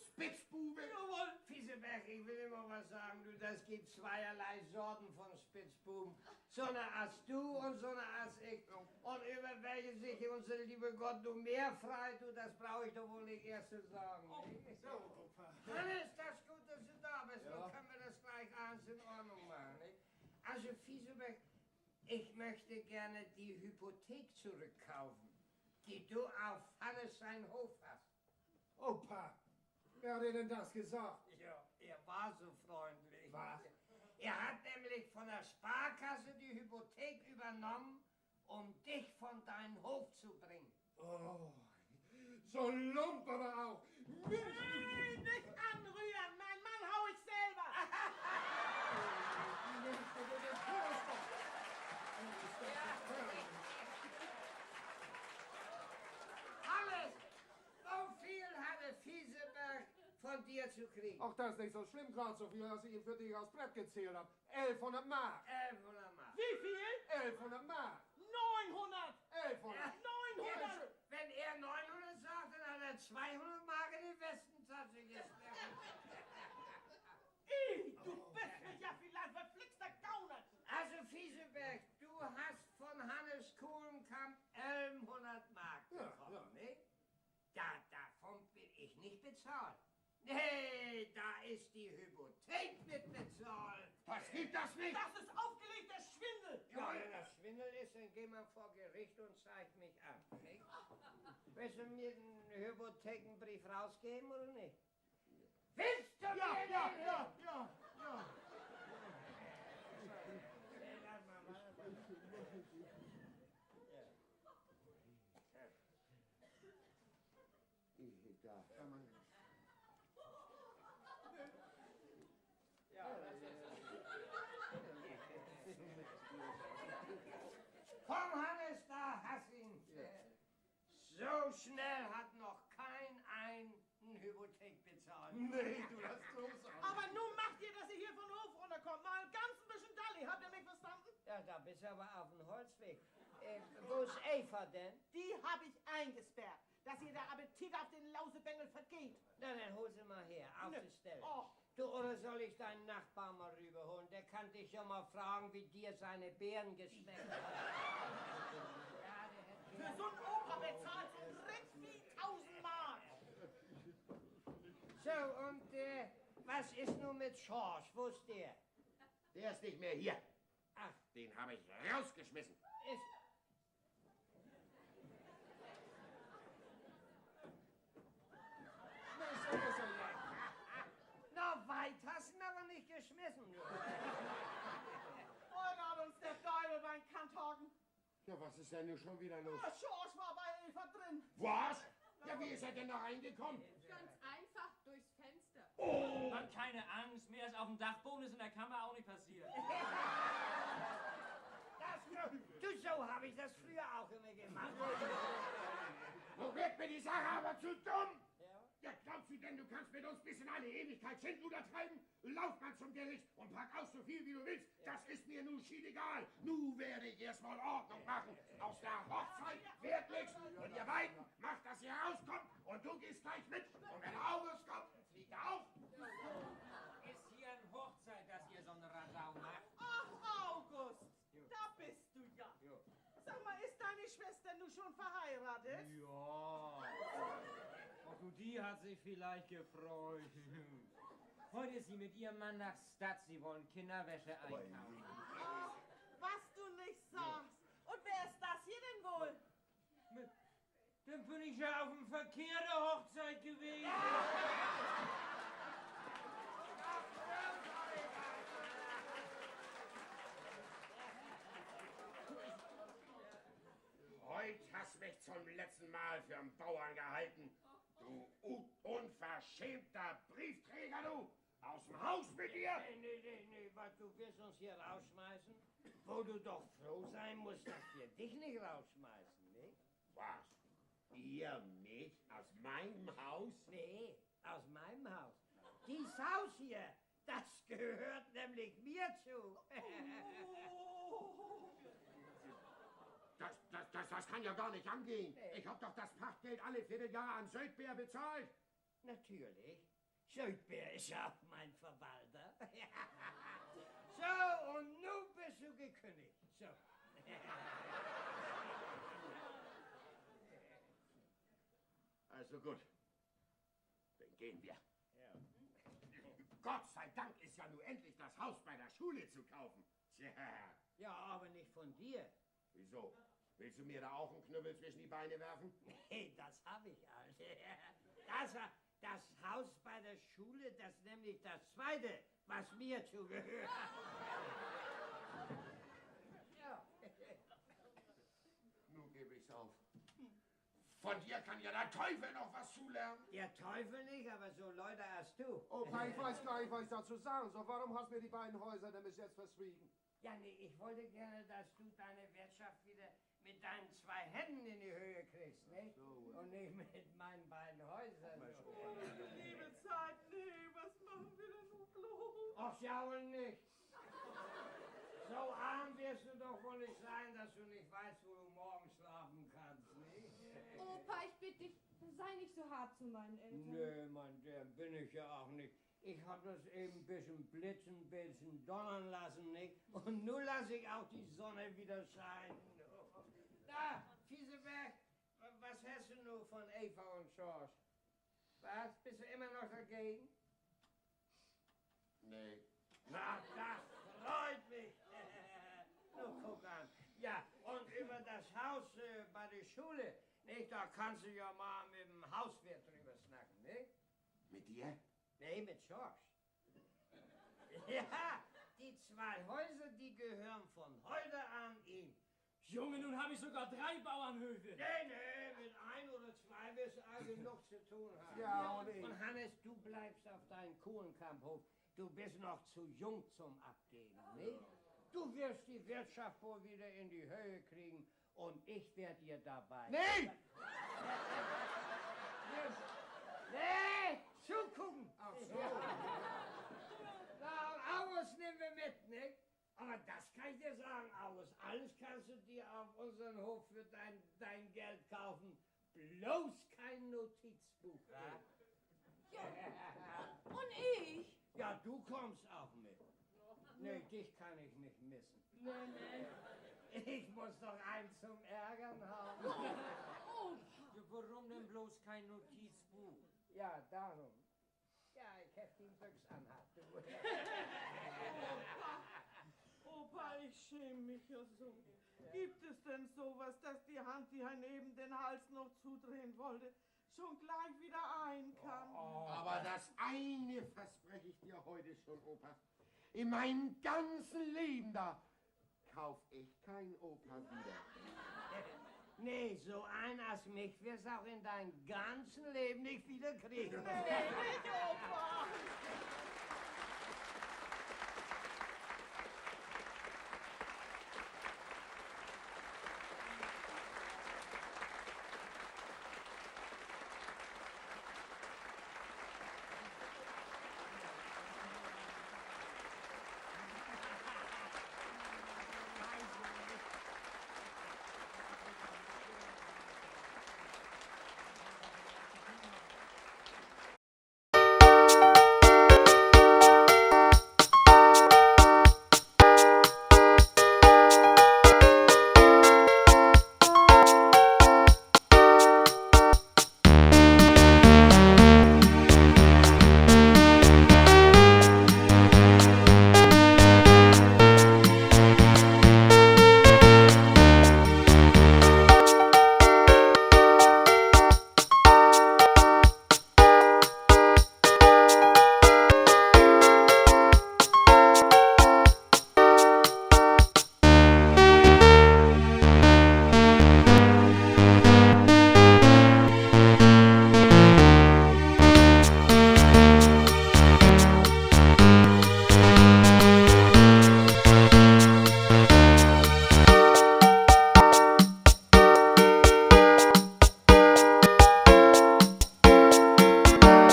Spitzbube! Jawohl, Fieseberg, ich will immer was sagen, du, das gibt zweierlei Sorten von Spitzbuben. So eine als du und so eine als ich. Und über welche sich unser lieber Gott nur mehr freut, du, das brauche ich doch wohl nicht erst zu sagen. Nicht? So, Opa. Dann ist das gut, dass du da bist. Ja. Dann können wir das gleich abends in Ordnung machen. Nicht? Also, Fieseberg, ich möchte gerne die Hypothek zurückkaufen, die du auf Hannes sein Hof hast. Opa, wer hat dir denn das gesagt? Ja, er war so freundlich. Was? Er hat nämlich von der Sparkasse die Hypothek übernommen, um dich von deinem Hof zu bringen. Oh, so lump aber auch. Nein, nicht anrühren! Mein Mann hau ich selber! Hannes, so viel hatte Fieseberg von dir zu kriegen. Auch das ist nicht so schlimm, gerade so viel, als ich ihm für dich aufs Brett gezählt habe. 1100 Mark. 1100 Mark. Wie viel? 1100 Mark. 900! 1100. 900! Wenn er 900 sagt, dann hat er 200 Mark in die Westentasche gesteckt. Du bist mich ja vielleicht verflixter Gauner! Also, Fieseberg, du hast von Hannes Kohlenkamp 1100 Mark Ja, bekommen, ja. nicht? Davon bin ich nicht bezahlt. Nee, da ist die Hypothek mit bezahlt. Was gibt das nicht? Das ist aufgelegter Schwindel! Ja, wenn das Schwindel ist, dann geh mal vor Gericht und zeig mich an, nicht? Willst du mir den Hypothekenbrief rausgeben oder nicht? Willst du mir den? Ja. Lass mal. Da. Komm, Hannes, da hast ihn. So schnell hat noch kein eine Hypothek bezahlt. Nee, du das so. Aber nun macht ihr, dass ihr hier von Hof runterkommt. Mal ein ganz bisschen Dalli. Habt ihr mich verstanden? Ja, da bist du aber auf dem Holzweg. Wo ist Eva denn? Die hab ich eingesperrt, dass ihr der Appetit auf den Lausebengel vergeht. Na, dann hol sie mal her, auf Nö. die Stelle. Oh. Du, oder soll ich deinen Nachbarn mal rüberholen? Der kann dich ja mal fragen, wie dir seine Beeren geschmeckt hat. Ja, der Für so einen Opa bezahlt so ein Dreck wie 1000 Mark. So, und was ist nun mit Schorsch? Wo ist der? Der ist nicht mehr hier. Ach, Den habe ich rausgeschmissen. ist... Na, weit hast du ihn aber nicht geschmissen. Du. Heute hat uns der Teufel beim Kanthagen. Ja, was ist denn nun schon wieder los? Der Schorsch war bei Eva drin. Was? Ja, wie ist er denn da reingekommen? Ganz einfach durchs Fenster. Mann, keine Angst, mehr als auf dem Dachboden ist in der Kammer auch nicht passiert. Du, so habe ich das früher auch immer gemacht. Nun wird mir die Sache aber zu dumm. Ja? Ja, glaubst du denn, du kannst mit uns bis in alle Ewigkeit Schindluder treiben? Lauf mal zum Gericht und pack aus so viel, wie du willst. Das ist mir nun schiedegal. Nu werde ich erstmal Ordnung machen. Aus der Hochzeit wird nichts. Und ihr beiden macht, dass ihr rauskommt. Und du gehst gleich mit. Und wenn August kommt, fliegt er auf. Ist hier eine Hochzeit, dass ihr so einen Radau macht? Ach, August, da bist du ja. Sag mal, ist deine Schwester nun schon verheiratet? Ja. Und du, die hat sich vielleicht gefreut. Heute ist sie mit ihrem Mann nach Stadt. Sie wollen Kinderwäsche einkaufen. Ach, was du nicht sagst. Und wer ist das hier denn wohl? Dann bin ich ja auf dem Verkehr der Hochzeit gewesen. Heute hast mich zum letzten Mal für einen Bauern gehalten. Du unverschämter Briefträger, du! Aus dem Haus mit dir! Nee, was, du wirst uns hier rausschmeißen? Wo du doch froh sein musst, dass wir dich nicht rausschmeißen, nicht? Was? Ihr mich aus meinem Haus? Nee, aus meinem Haus. Dies Haus hier, das gehört nämlich mir zu. Das kann ja gar nicht angehen. Nee. Ich hab doch das Pachtgeld alle Vierteljahr an Söldbär bezahlt. Natürlich. Söldbär ist ja auch mein Verwalter. So, und nun bist du gekündigt. So. Also gut. Dann gehen wir. Ja. Gott sei Dank ist ja nun endlich das Haus bei der Schule zu kaufen. Tja. Ja, aber nicht von dir. Wieso? Willst du mir da auch einen Knüppel zwischen die Beine werfen? Nee, das hab ich halt. Das Haus bei der Schule, das ist nämlich das zweite, was mir zugehört. Ja. Nun gebe ich's auf. Von dir kann ja der Teufel noch was zulernen. Der Teufel nicht, aber so Leute hast du. Opa, ich weiß gar nicht, was ich dazu sagen soll. Warum hast du mir die beiden Häuser denn bis jetzt verschwiegen? Ja, nee, ich wollte gerne, dass du deine Wirtschaft wieder mit deinen 2 Händen in die Höhe kriegst, nicht? So. Und nicht mit meinen beiden Häusern. Liebe Zeit, nee, was machen wir denn nun bloß? Ach, schau nicht. So arm wirst du doch wohl nicht sein, dass du nicht weißt, wo du morgen schlafen kannst, nicht? Opa, ich bitte dich, sei nicht so hart zu meinen Eltern. Nö, Mann, der bin ich ja auch nicht. Ich hab das eben ein bisschen blitzen, ein bisschen donnern lassen, nicht? Und nun lasse ich auch die Sonne wieder scheinen. Da, Fieseberg, was hast du nur von Eva und George? Was, bist du immer noch dagegen? Nee. Na, das freut mich. Nun guck an. Ja, und über das Haus bei der Schule, nicht? Da kannst du ja mal mit dem Hauswirt drüber snacken, nicht? Mit dir? Nee, mit George. Ja, die 2 Häuser, die gehören von heute an ihm. Junge, nun habe ich sogar 3 Bauernhöfe. Nee, mit 1 oder 2 wirst du all genug zu tun haben. Ja, und ich. Und Hannes, du bleibst auf deinem Kohlenkampfhof. Du bist noch zu jung zum Abgeben, nicht? Du wirst die Wirtschaft wohl wieder in die Höhe kriegen und ich werde dir dabei. Nee! Nee, zugucken. Ach so. Na, und Aus nehmen wir mit, nicht? Aber das kann ich dir sagen, Aus. Alles kannst du dir auf unseren Hof für dein Geld kaufen. Bloß kein Notizbuch. Ja? Ja. Und ich? Ja, du kommst auch mit. Nee, dich kann ich nicht missen. Nee. Ich muss doch einen zum Ärgern haben. Oh, Ja, warum denn bloß kein Notizbuch? Ja, darum. Ja, ich heft ihn Büchs anhat, du. Opa, ich schäme mich ja so. Gibt es denn sowas, dass die Hand, die er neben den Hals noch zudrehen wollte, schon gleich wieder ein kann? Aber das eine verspreche ich dir heute schon, Opa. In meinem ganzen Leben da kauf ich kein Opa wieder. Nee, so ein als mich wirst auch in deinem ganzen Leben nicht wieder kriegen. Nee, nicht, Opa!